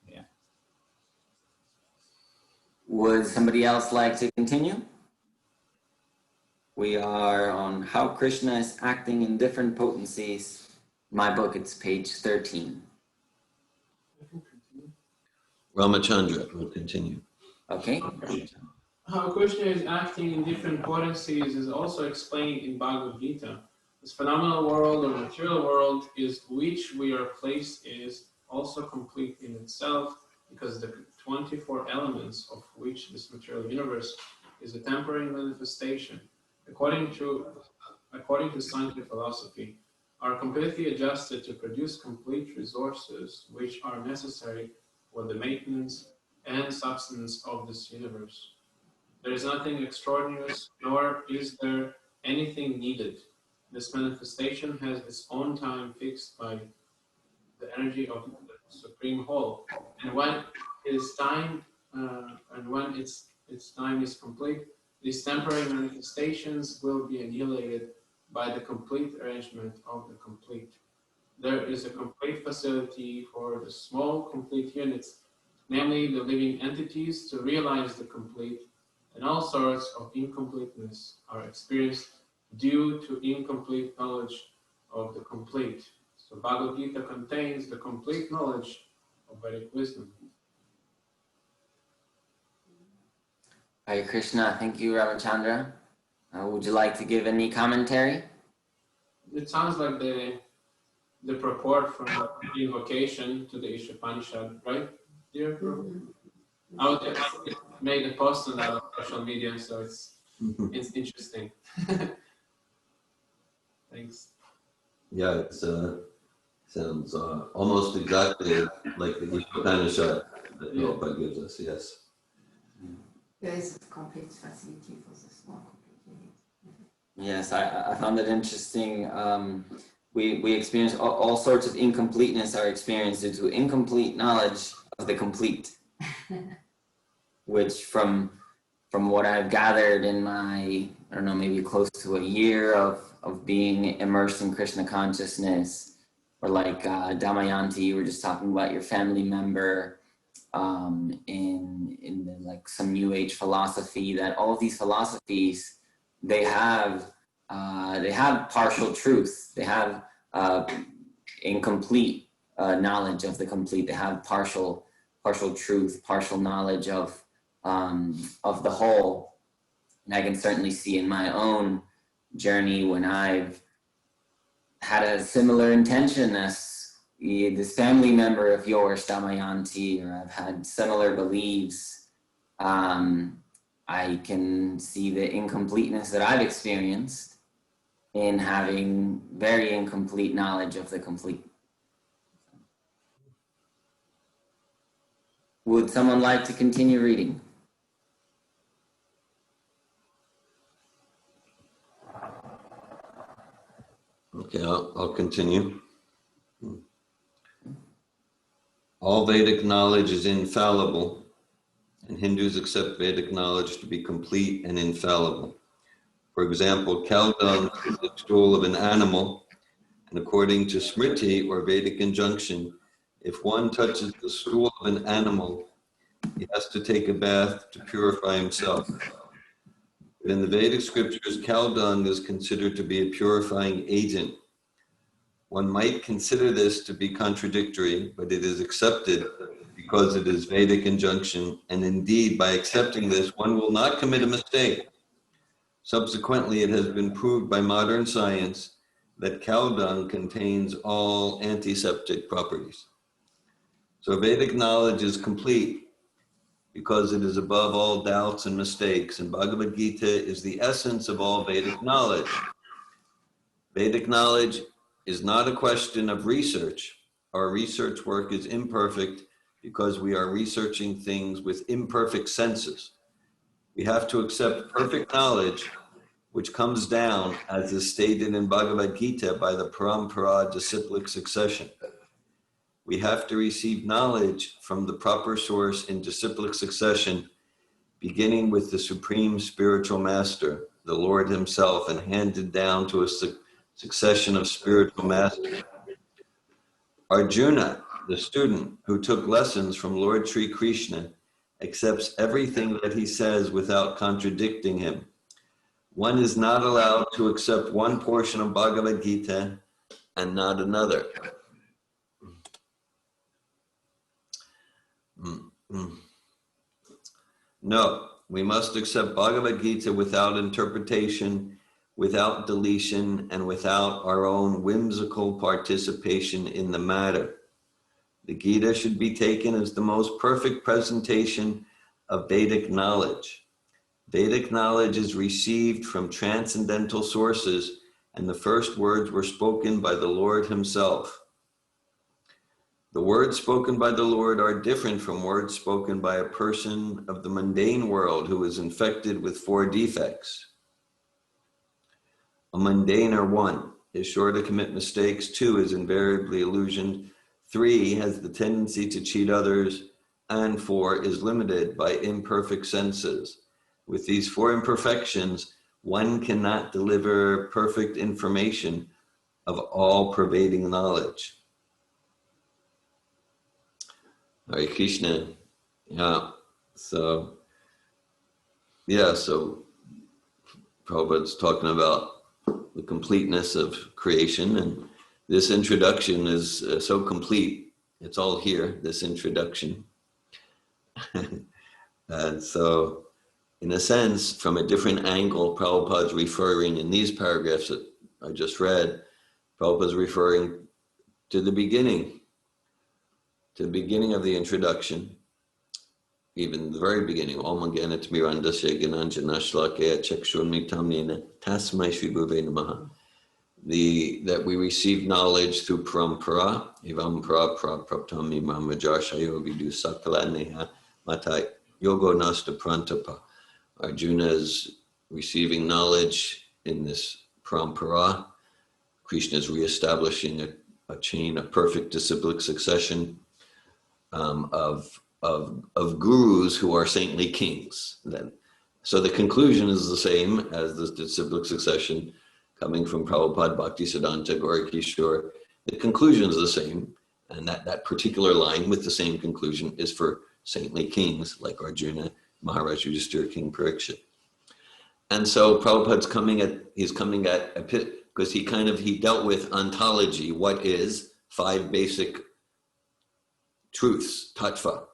Yeah. Would somebody else like to continue? We are on How Krishna is Acting in Different Potencies. My book, it's page 13. Ramachandra will continue. Okay. How Krishna is acting in different potencies is also explained in Bhagavad Gita. This phenomenal world or material world is which we are placed is also complete in itself, because the 24 elements of which this material universe is a temporary manifestation, according to scientific philosophy, are completely adjusted to produce complete resources which are necessary for the maintenance and substance of this universe. There is nothing extraordinary, nor is there anything needed. This manifestation has its own time fixed by the energy of the Supreme Whole, and when its time is complete, these temporary manifestations will be annihilated by the complete arrangement of the complete. There is a complete facility for the small complete units, namely the living entities, to realize the complete, and all sorts of incompleteness are experienced due to incomplete knowledge of the complete. So Bhagavad Gita contains the complete knowledge of Vedic wisdom. Hare Krishna. Thank you, Ramachandra. Would you like to give any commentary? It sounds like the purport from the invocation to the Ishopanishad, right, dear Prabhu? I would made a post on that on social media, so it's interesting. Thanks. Yeah, it sounds almost exactly like the Upanishad that Prabhupada gives us, yes. There is a complete facility for the small complete unit. Yes, I found it interesting. We experience all sorts of incompleteness are experienced due to incomplete knowledge of the complete, which from what I've gathered in my, I don't know, maybe close to a year of being immersed in Krishna consciousness, or like Damayanti, you were just talking about your family member in the, like some New Age philosophy, that all of these philosophies, they have partial truth. They have incomplete knowledge of the complete. They have partial truth, partial knowledge of the whole. And I can certainly see in my own journey when I've had a similar intention as this family member of yours, Damayanti, or I've had similar beliefs, I can see the incompleteness that I've experienced in having very incomplete knowledge of the complete. Would someone like to continue reading? Okay, I'll continue. All Vedic knowledge is infallible, and Hindus accept Vedic knowledge to be complete and infallible. For example, cow dung is the stool of an animal, and according to Smriti or Vedic injunction, if one touches the stool of an animal, he has to take a bath to purify himself. But in the Vedic scriptures, cow dung is considered to be a purifying agent. One might consider this to be contradictory, but it is accepted because it is Vedic injunction, and indeed, by accepting this, one will not commit a mistake. Subsequently, it has been proved by modern science that cow dung contains all antiseptic properties. So Vedic knowledge is complete because it is above all doubts and mistakes, and Bhagavad Gita is the essence of all Vedic knowledge. Vedic knowledge is not a question of research. Our research work is imperfect because we are researching things with imperfect senses. We have to accept perfect knowledge, which comes down, as is stated in Bhagavad Gita, by the parampara disciplic succession. We have to receive knowledge from the proper source in disciplic succession, beginning with the Supreme Spiritual Master, the Lord Himself, and handed down to a succession of spiritual masters. Arjuna, the student who took lessons from Lord Sri Krishna, accepts everything that he says without contradicting him. One is not allowed to accept one portion of Bhagavad Gita and not another. No, we must accept Bhagavad Gita without interpretation, without deletion, and without our own whimsical participation in the matter. The Gita should be taken as the most perfect presentation of Vedic knowledge. Vedic knowledge is received from transcendental sources, and the first words were spoken by the Lord Himself. The words spoken by the Lord are different from words spoken by a person of the mundane world who is infected with 4 defects. A mundaner 1 is sure to commit mistakes, 2 is invariably illusioned, 3 has the tendency to cheat others, and 4 is limited by imperfect senses. With these 4 imperfections, one cannot deliver perfect information of all pervading knowledge. Hare Krishna. So Prabhupada's talking about the completeness of creation, and this introduction is so complete. It's all here, this introduction. And so, in a sense, from a different angle, Prabhupada's referring in these paragraphs that I just read, Prabhupada's referring to the beginning of the introduction, even the very beginning. Om Ganat Mirandasya Gananjana Shlakaya Chakshurmitamnina Tasmai Shri Guruve Namaha. That we receive knowledge through parampara, evam pra praptam imam vajarshayo vidu sakala neha matai yogo nasta prantapa. Arjuna is receiving knowledge in this parampara. Krishna is reestablishing a chain of perfect disciplic succession of gurus who are saintly kings. So the conclusion is the same as the disciplic succession coming from Prabhupada, Bhakti Siddhanta, Gaura Kishore. The conclusion is the same, and that particular line with the same conclusion is for saintly kings like Arjuna, Maharaj Yudhishthira, King Parikshit. And so Prabhupada's coming at a pit, because he dealt with ontology, what is 5 basic truths, tattva,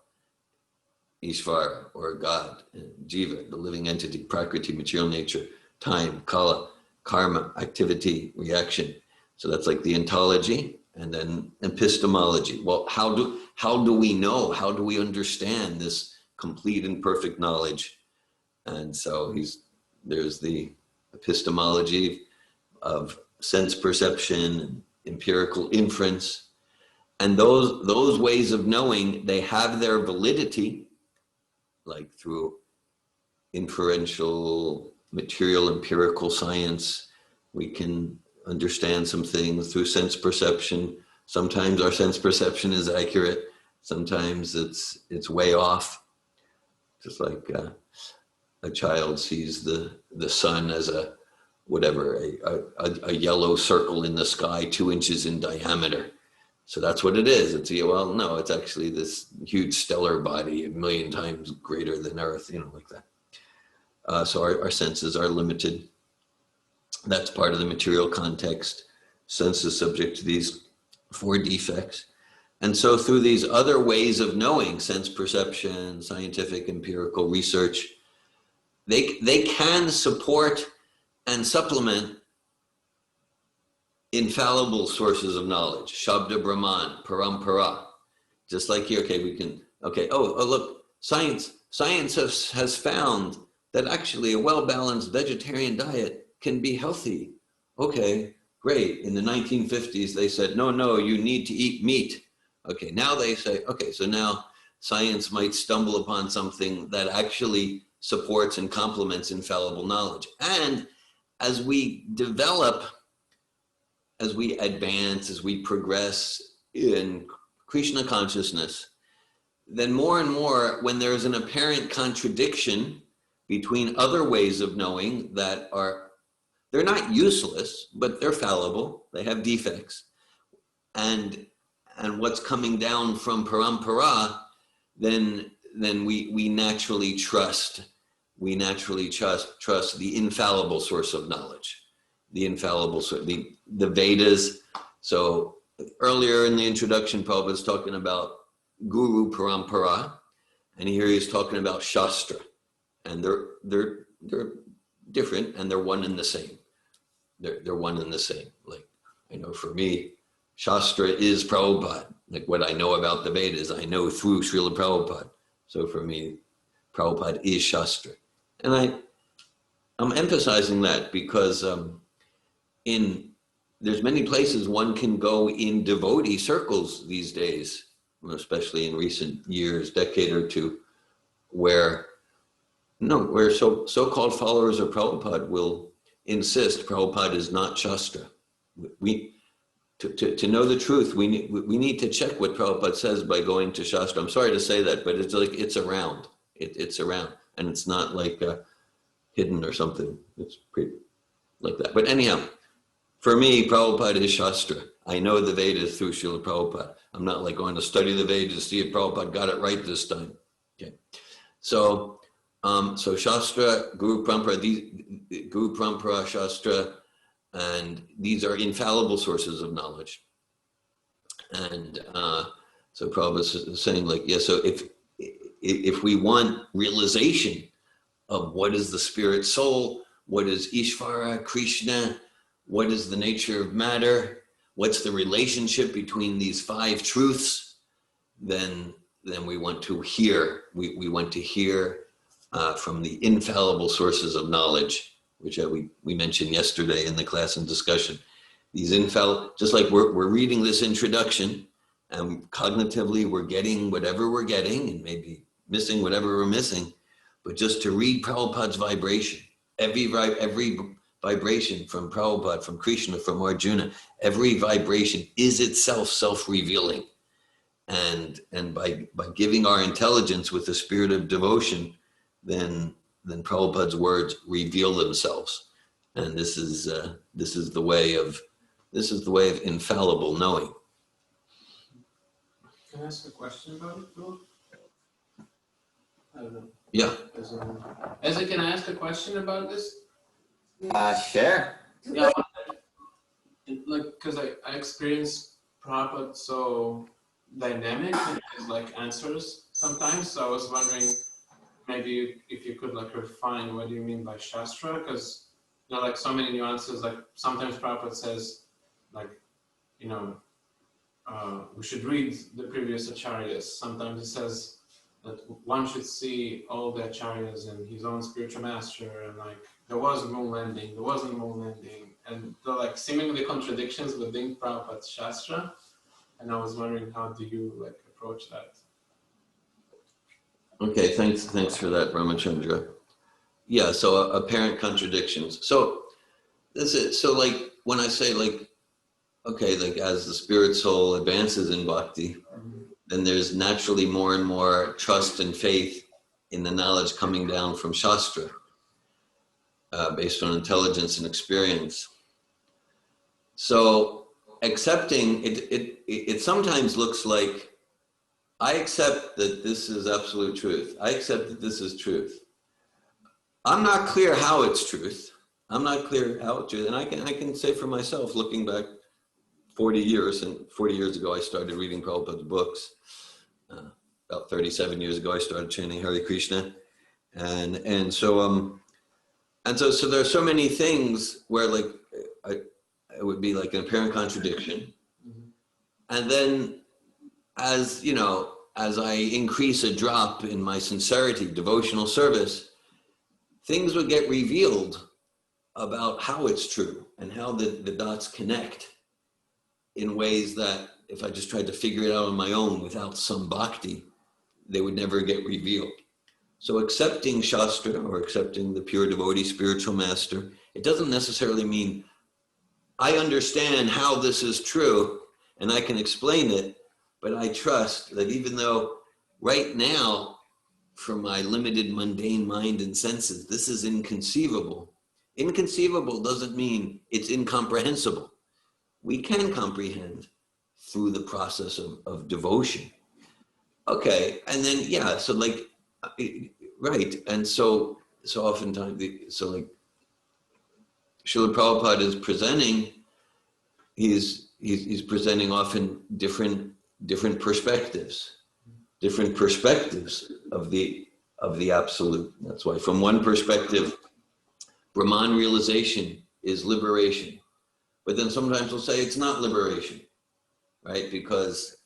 Ishvara, or God, Jiva, the living entity, Prakriti, material nature, time, kala, karma, activity, reaction. So that's like the ontology, and then epistemology. Well, how do we know? How do we understand this complete and perfect knowledge? And so there's the epistemology of sense perception and empirical inference. And those ways of knowing, they have their validity, like through inferential, material, empirical science. We can understand some things through sense perception. Sometimes our sense perception is accurate. Sometimes it's way off. Just like a child sees the sun as a yellow circle in the sky 2 inches in diameter. So that's what it is. It's actually this huge stellar body 1,000,000 times greater than Earth, like that. So our senses are limited. That's part of the material context. Sense is subject to these 4 defects. And so through these other ways of knowing, sense perception, scientific, empirical research, they can support and supplement infallible sources of knowledge, Shabda Brahman, Parampara. Just like here, look, science has found that actually a well-balanced vegetarian diet can be healthy. Okay, Great. In the 1950s, they said, no, you need to eat meat. Okay, now they say, okay, so now science might stumble upon something that actually supports and complements infallible knowledge. And as we develop, as we advance, as we progress in Krishna consciousness, then more and more, when there's an apparent contradiction between other ways of knowing that are, they're not useless, but they're fallible, they have defects, and what's coming down from parampara, then we naturally trust the infallible source of knowledge, the infallible source, the Vedas. So earlier in the introduction, Prabhupada was talking about Guru Parampara, and here he's talking about Shastra, and they're different, and they're one and the same. They're one and the same. Like, I know for me, Shastra is Prabhupada. Like what I know about the Vedas, I know through Srila Prabhupada. So for me, Prabhupada is Shastra. And I'm emphasizing that because there's many places one can go in devotee circles these days, especially in recent years, decade or two, where so-called followers of Prabhupada will insist Prabhupada is not Shastra. To know the truth, we need to check what Prabhupada says by going to Shastra. I'm sorry to say that, but it's like it's around. It's around, and it's not like hidden or something. It's pretty like that. But anyhow, for me, Prabhupada is Shastra. I know the Vedas through Srila Prabhupada. I'm not like going to study the Vedas to see if Prabhupada got it right this time. Okay, so Shastra, Guru Parampara, Guru Parampara, Shastra, and these are infallible sources of knowledge. And so Prabhupada is saying, like, yeah, so if we want realization of what is the spirit soul, what is Ishvara, Krishna, what is the nature of matter, what's the relationship between these five truths, then we want to hear. We want to hear from the infallible sources of knowledge, which we mentioned yesterday in the class and discussion. These just like we're reading this introduction, and cognitively we're getting whatever we're getting, and maybe missing whatever we're missing, but just to read Prabhupada's vibration, every vibration from Prabhupada, from Krishna, from Arjuna, every vibration is itself self-revealing. And by giving our intelligence with the spirit of devotion, then Prabhupada's words reveal themselves. And this is the way of infallible knowing. Can I ask a question about it, bro? I don't know. Yeah. Ezra, can I ask a question about this? Share. Yeah. Like, because I experience Prabhupada so dynamic in his like answers sometimes. So I was wondering maybe if you could like refine what do you mean by Shastra, because like so many nuances. Like sometimes Prabhupada says like, we should read the previous acharyas. Sometimes he says that one should see all the acharyas and his own spiritual master, and like there was moon landing, there wasn't moon landing, and they're like seemingly contradictions within Prabhupada's Shastra. And I was wondering, how do you like approach that? Okay, thanks for that, Ramachandra. Yeah, so apparent contradictions. So like when I say like, okay, like as the spirit soul advances in bhakti, then there's naturally more and more trust and faith in the knowledge coming down from Shastra, based on intelligence and experience. So accepting it sometimes looks like, I accept that this is absolute truth. I accept that this is truth. I'm not clear how it's truth. And I can say for myself, looking back 40 years ago, I started reading Prabhupada's books. About 37 years ago, I started chanting Hare Krishna. And so there's so many things where like, it would be like an apparent contradiction. And then as I increase a drop in my sincerity, devotional service, things would get revealed about how it's true and how the dots connect in ways that if I just tried to figure it out on my own without some bhakti, they would never get revealed. So accepting Shastra or accepting the pure devotee spiritual master, it doesn't necessarily mean I understand how this is true and I can explain it, but I trust that even though right now, from my limited mundane mind and senses, this is inconceivable. Inconceivable doesn't mean it's incomprehensible. We can comprehend through the process of devotion. Okay, and then, yeah, so like, right, and so oftentimes, so like, Srila Prabhupada is presenting, he's presenting often different perspectives of the absolute. That's why from one perspective, Brahman realization is liberation. But then sometimes we'll say it's not liberation, right? Because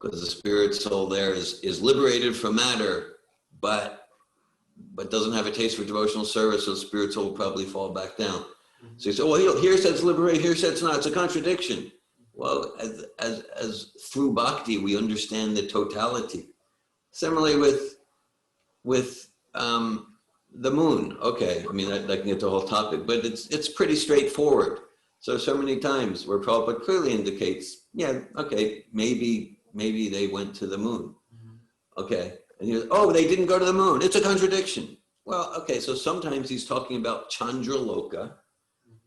the spirit soul there is liberated from matter, but doesn't have a taste for devotional service, so the spirit soul will probably fall back down. So you say, well, here says liberate, here says not. It's a contradiction. Well, as through bhakti, we understand the totality. Similarly with the moon. Okay, I mean, that can get the whole topic, but it's pretty straightforward. So many times where Prabhupada clearly indicates, yeah, okay, maybe they went to the moon. Okay, and you're, oh, they didn't go to the moon. It's a contradiction. Well, okay, so sometimes he's talking about Chandraloka,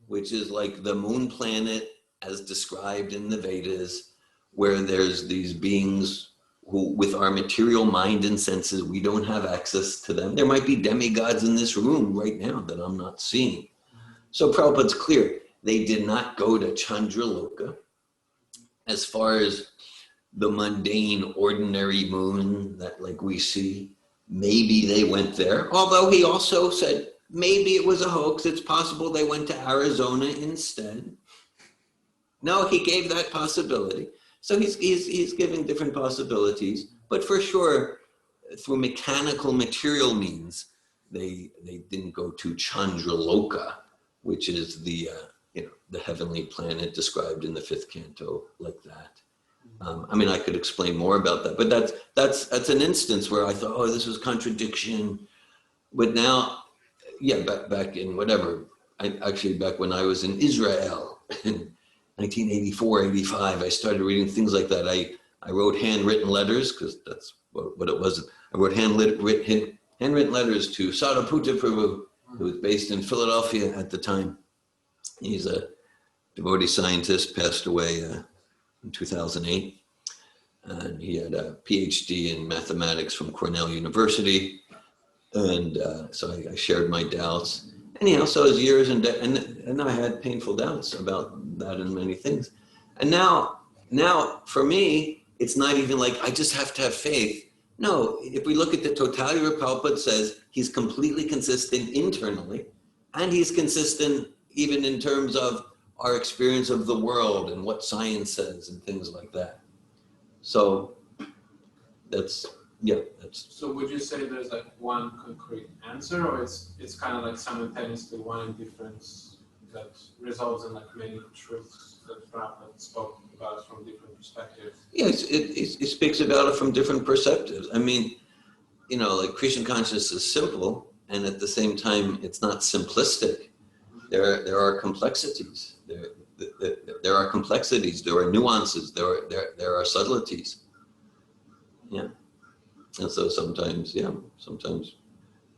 which is like the moon planet as described in the Vedas, where there's these beings who, with our material mind and senses, we don't have access to them. There might be demigods in this room right now that I'm not seeing. So Prabhupada's clear. They did not go to Chandraloka. As far as the mundane, ordinary moon that like we see, maybe they went there. Although he also said, maybe it was a hoax. It's possible they went to Arizona instead. No, he gave that possibility. So he's giving different possibilities, but for sure, through mechanical material means, they didn't go to Chandraloka, which is the heavenly planet described in the 5th canto like that. I mean, I could explain more about that, but that's an instance where I thought, oh, this was contradiction. But now, yeah, back in whatever, back when I was in Israel in 1984, 85, I started reading things like that. I wrote handwritten letters, because that's what it was. I wrote handwritten letters to Sarvabhuta Prabhu, who was based in Philadelphia at the time. He's a devotee scientist, passed away in 2008. And he had a PhD in mathematics from Cornell University. And so I shared my doubts. Anyhow, so it was years and I had painful doubts about that and many things. And now for me, it's not even like I just have to have faith. No, if we look at the totality of what Prabhupada says, he's completely consistent internally, and he's consistent even in terms of our experience of the world and what science says and things like that. So that's. So would you say there's like one concrete answer, or it's kind of like simultaneously one difference that results in like many truths that Prabhupada spoke about from different perspectives? Yes, it speaks about it from different perspectives. I mean, like Krishna consciousness is simple, and at the same time, it's not simplistic. There are complexities. There are complexities. There are nuances. There are subtleties. Yeah. And so sometimes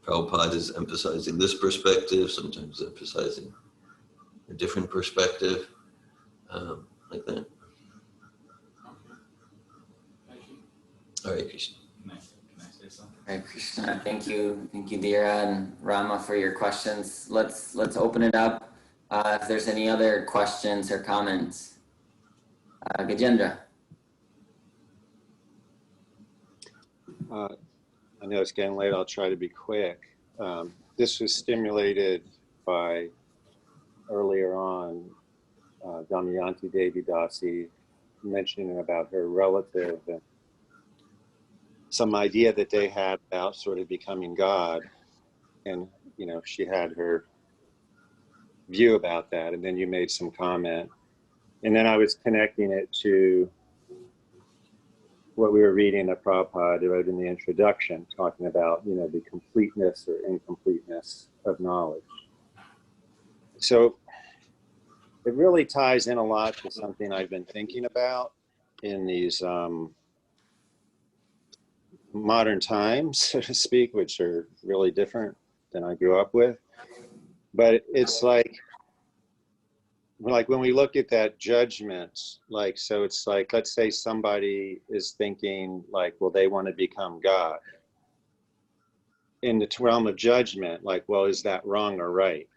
Prabhupada is emphasizing this perspective, sometimes emphasizing a different perspective, like that. Thank you. All right, Krishna. Can I say something? Hare Krishna. Thank you, Dheera and Rama, for your questions. Let's open it up. If there's any other questions or comments, Gajendra. I know it's getting late. I'll try to be quick. This was stimulated by earlier on Damayanti Devi Dasi mentioning about her relative and some idea that they had about sort of becoming God. And, she had her view about that. And then you made some comment. And then I was connecting it to what we were reading that Prabhupada wrote in the introduction, talking about, the completeness or incompleteness of knowledge. So it really ties in a lot to something I've been thinking about in these modern times, so to speak, which are really different than I grew up with. But it's like when we look at that judgment, so it's like, let's say somebody is thinking like, well, they want to become God. In the realm of judgment, well, is that wrong or right?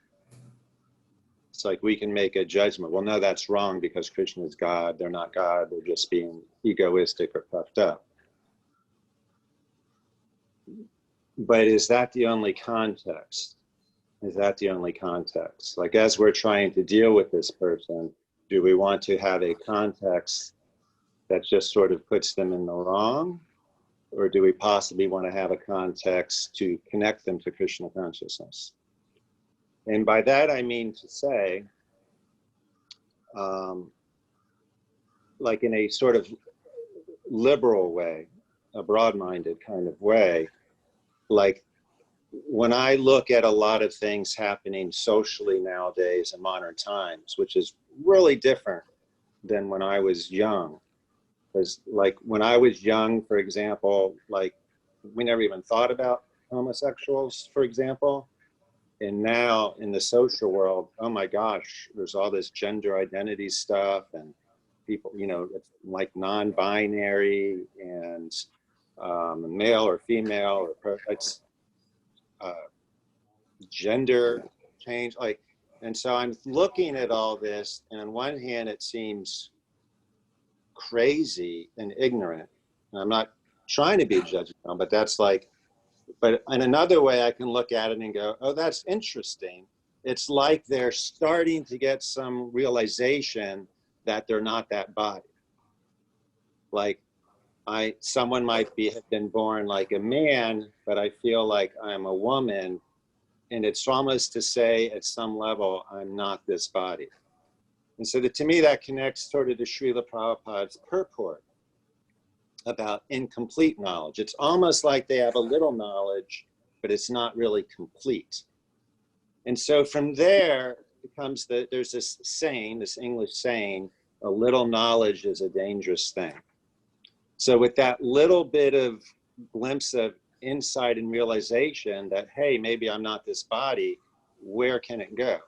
It's like we can make a judgment. Well, no, that's wrong because Krishna is God. They're not God. They're just being egoistic or puffed up. But is that the only context? Is that the only context? As we're trying to deal with this person, do we want to have a context that just sort of puts them in the wrong? Or do we possibly want to have a context to connect them to Krishna consciousness? And by that, I mean to say, in a sort of liberal way, a broad-minded kind of way, when I look at a lot of things happening socially nowadays in modern times, which is really different than when I was young. Because when I was young, for example, we never even thought about homosexuals, for example. And now in the social world, oh my gosh, there's all this gender identity stuff and people, it's like non-binary and male or female or it's gender change. And so I'm looking at all this, and on one hand, it seems crazy and ignorant. And I'm not trying to be judgmental, but that's but in another way, I can look at it and go, oh, that's interesting. It's like they're starting to get some realization that they're not that body. Someone might have been born like a man, but I feel like I'm a woman. And it's almost to say at some level, I'm not this body. And so to me, that connects sort of to Srila Prabhupada's purport about incomplete knowledge. It's almost like they have a little knowledge, but it's not really complete. And so from there becomes there's this saying, this English saying, a little knowledge is a dangerous thing. So with that little bit of glimpse of insight and realization that, hey, maybe I'm not this body, where can it go?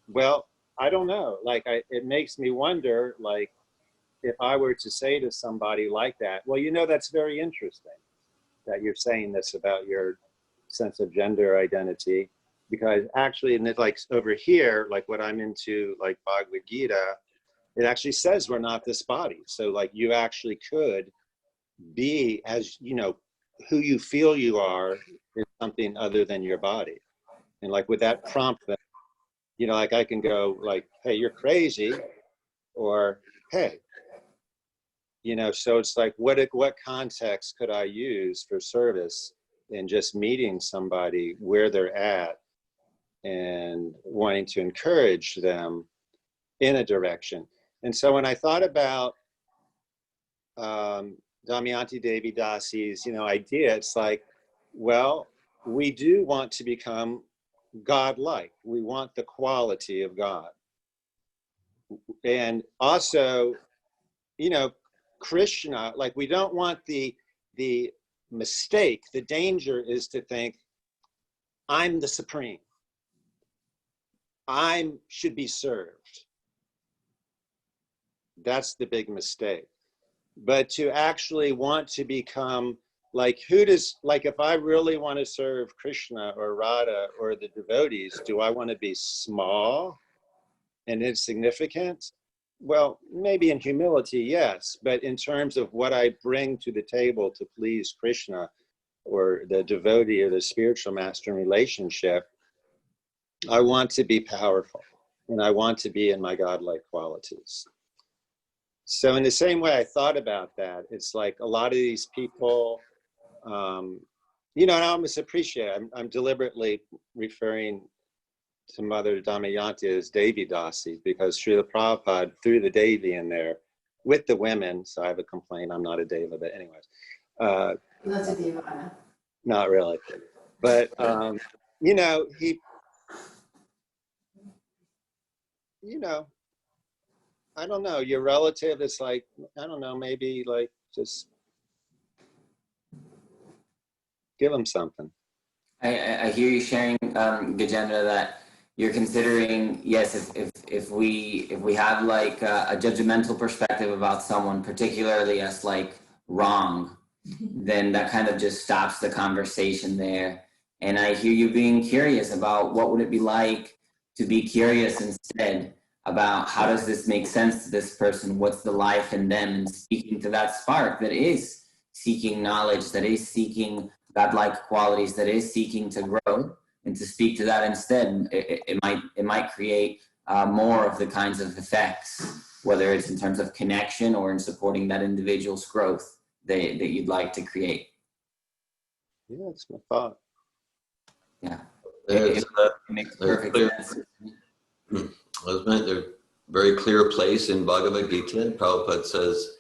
Well, I don't know. It makes me wonder, if I were to say to somebody like that, well, that's very interesting that you're saying this about your sense of gender identity, because actually, over here, over I'm into, Bhagavad Gita, it actually says we're not this body. So you actually could be as, who you feel you are is something other than your body. And with that prompt, I can go hey, you're crazy, or hey, so it's what context could I use for service in just meeting somebody where they're at and wanting to encourage them in a direction. And so when I thought about Damayanti Devi Dasi's, idea, it's well, we do want to become God-like. We want the quality of God. And also, Krishna, we don't want the mistake, the danger is to think, I'm the supreme. I should be served. That's the big mistake. But to actually want to become if I really want to serve Krishna or Radha or the devotees, do I want to be small and insignificant? Well, maybe in humility, yes, but in terms of what I bring to the table to please Krishna or the devotee or the spiritual master in relationship, I want to be powerful and I want to be in my godlike qualities. So in the same way I thought about that, it's a lot of these people, and I almost appreciate it. I'm deliberately referring to Mother Damayanti as Devi Dasi, because Srila Prabhupada threw the Devi in there with the women. So I have a complaint. I'm not a Deva, but anyways. Not a Devana. Not really. But, you know, he, you know, I don't know, your relative is like, I don't know, maybe like just give them something. I hear you sharing, Gajendra, that you're considering, yes, if we have like a judgmental perspective about someone, particularly as like wrong, then that kind of just stops the conversation there. And I hear you being curious about what would it be like to be curious instead about how does this make sense to this person? What's the life in them? And speaking to that spark that is seeking knowledge, that is seeking godlike qualities, that is seeking to grow, and to speak to that instead, it might create more of the kinds of effects, whether it's in terms of connection or in supporting that individual's growth that you'd like to create. Yeah, that's my thought. Yeah, There's, it makes perfect sense. There's a very clear place in Bhagavad Gita. Prabhupada says,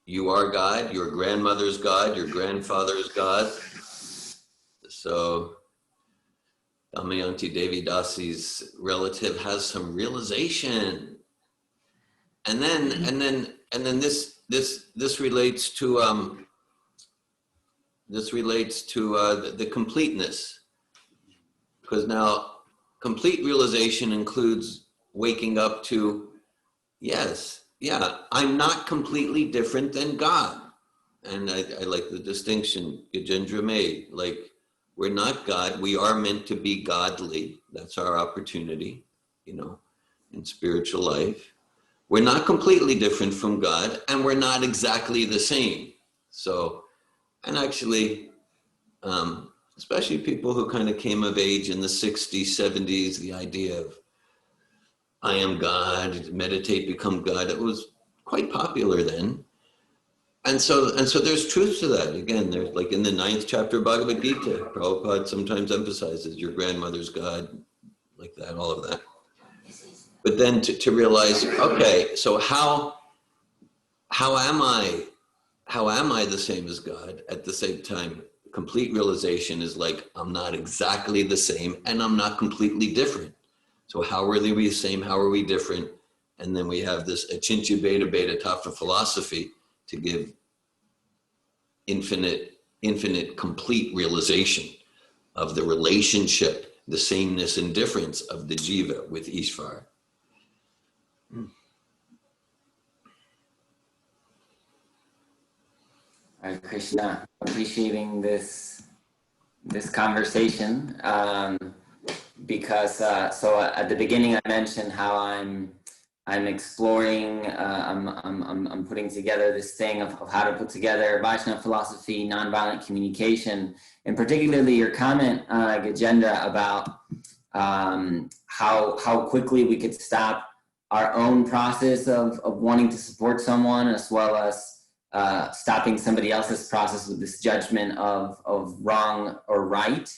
you are God, your grandmother's God, your grandfather's God. So Damayanti Devi Dasi's relative has some realization. And then this relates to the completeness, because now complete realization includes waking up to, yes, yeah, I'm not completely different than God. And I like the distinction Gajendra made, like, we're not God, we are meant to be godly. That's our opportunity, you know, in spiritual life. We're not completely different from God, and we're not exactly the same. So, and actually, especially people who kind of came of age in the 60s, 70s, the idea of I am God, meditate, become God, it was quite popular then. And so there's truth to that. Again, there's like in the 9th chapter of Bhagavad Gita, Prabhupada sometimes emphasizes your grandmother's God, like that, all of that. But then to realize, okay, so how am I the same as God? At the same time, complete realization is like, I'm not exactly the same and I'm not completely different. So how are we the same? How are we different? And then we have this Achintya Beta Beta Tattva philosophy to give infinite complete realization of the relationship, the sameness and difference of the jiva with Ishvara. Hare Krishna, appreciating this conversation, because so at the beginning I mentioned how I'm exploring, I'm putting together this thing of how to put together Vaishnava philosophy, nonviolent communication, and particularly your comment, Gajendra, about how quickly we could stop our own process of wanting to support someone, as well as stopping somebody else's process with this judgment of wrong or right,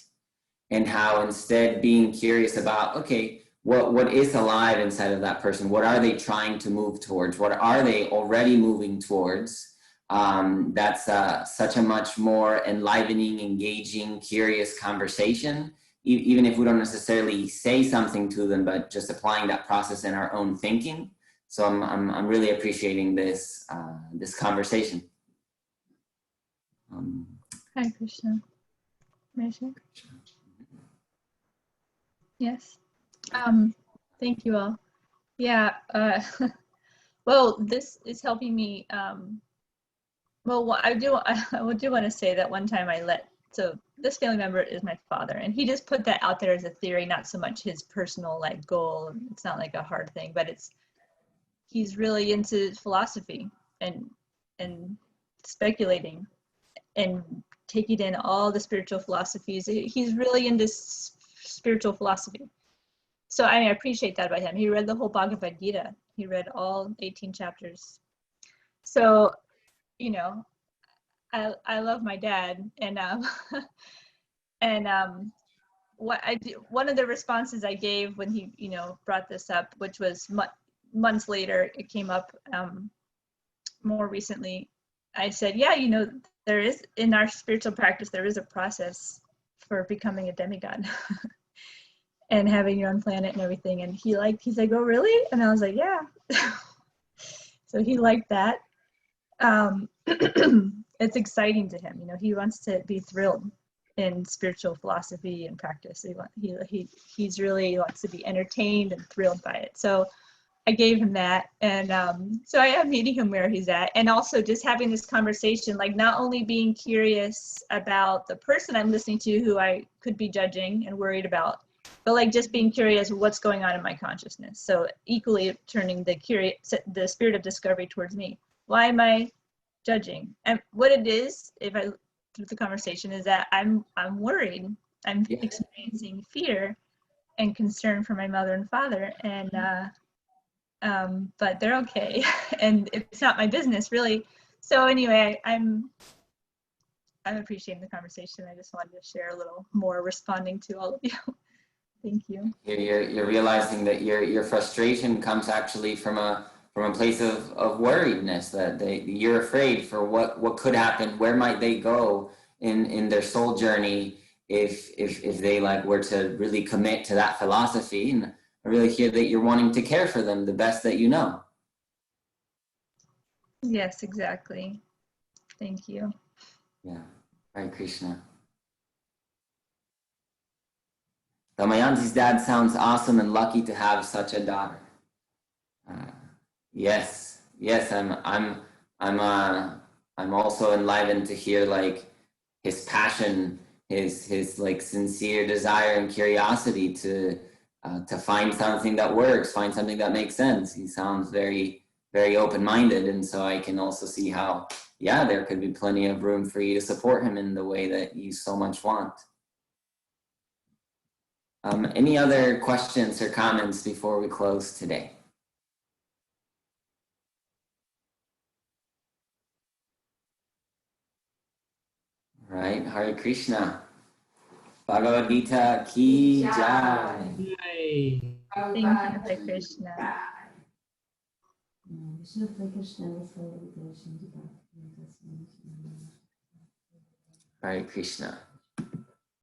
and how instead being curious about, okay, what is alive inside of that person? What are they trying to move towards? What are they already moving towards? That's such a much more enlivening, engaging, curious conversation, even if we don't necessarily say something to them, but just applying that process in our own thinking. So I'm really appreciating this conversation. Hi, Krishna. Yes. Thank you all. Yeah. Well, this is helping me. Well, I do want to say that one time so this family member is my father, and he just put that out there as a theory, not so much his personal like goal. It's not like a hard thing, but he's really into philosophy and speculating and taking in all the spiritual philosophies. He's really into spiritual philosophy. So I appreciate that about him. He read the whole Bhagavad Gita. He read all 18 chapters. So, you know, I love my dad, and one of the responses I gave when he, brought this up, which was months later, it came up more recently. I said, yeah, there is, in our spiritual practice, there is a process for becoming a demigod and having your own planet and everything. And he's like, oh, really? And I was like, yeah. So he liked that. It's exciting to him. He wants to be thrilled in spiritual philosophy and practice. He's really wants to be entertained and thrilled by it. So I gave him that, and so I am meeting him where he's at, and also just having this conversation, like not only being curious about the person I'm listening to, who I could be judging and worried about, but like just being curious what's going on in my consciousness. So equally turning the spirit of discovery towards me. Why am I judging? And what it is, through the conversation, is that I'm worried. I'm experiencing fear and concern for my mother and father, and but they're okay, and it's not my business really. So anyway, I'm appreciating the conversation. I just wanted to share a little more, responding to all of you. Thank you. You're realizing that your frustration comes actually from a place of worriedness, that you're afraid for what could happen, where might they go in their soul journey if they were to really commit to that philosophy. And I really hear that you're wanting to care for them the best that you know. Yes, exactly. Thank you. Yeah, Hare Krishna. Damayanti's dad sounds awesome and lucky to have such a daughter. Yes, I'm also enlivened to hear his passion, his sincere desire and curiosity to find something that works, find something that makes sense. He sounds very, very open-minded, and so I can also see how, there could be plenty of room for you to support him in the way that you so much want. Any other questions or comments before we close today? Right, Hare Krishna. Bhagavad Gita ki jai. Thank you, Hare Krishna. Hare Krishna.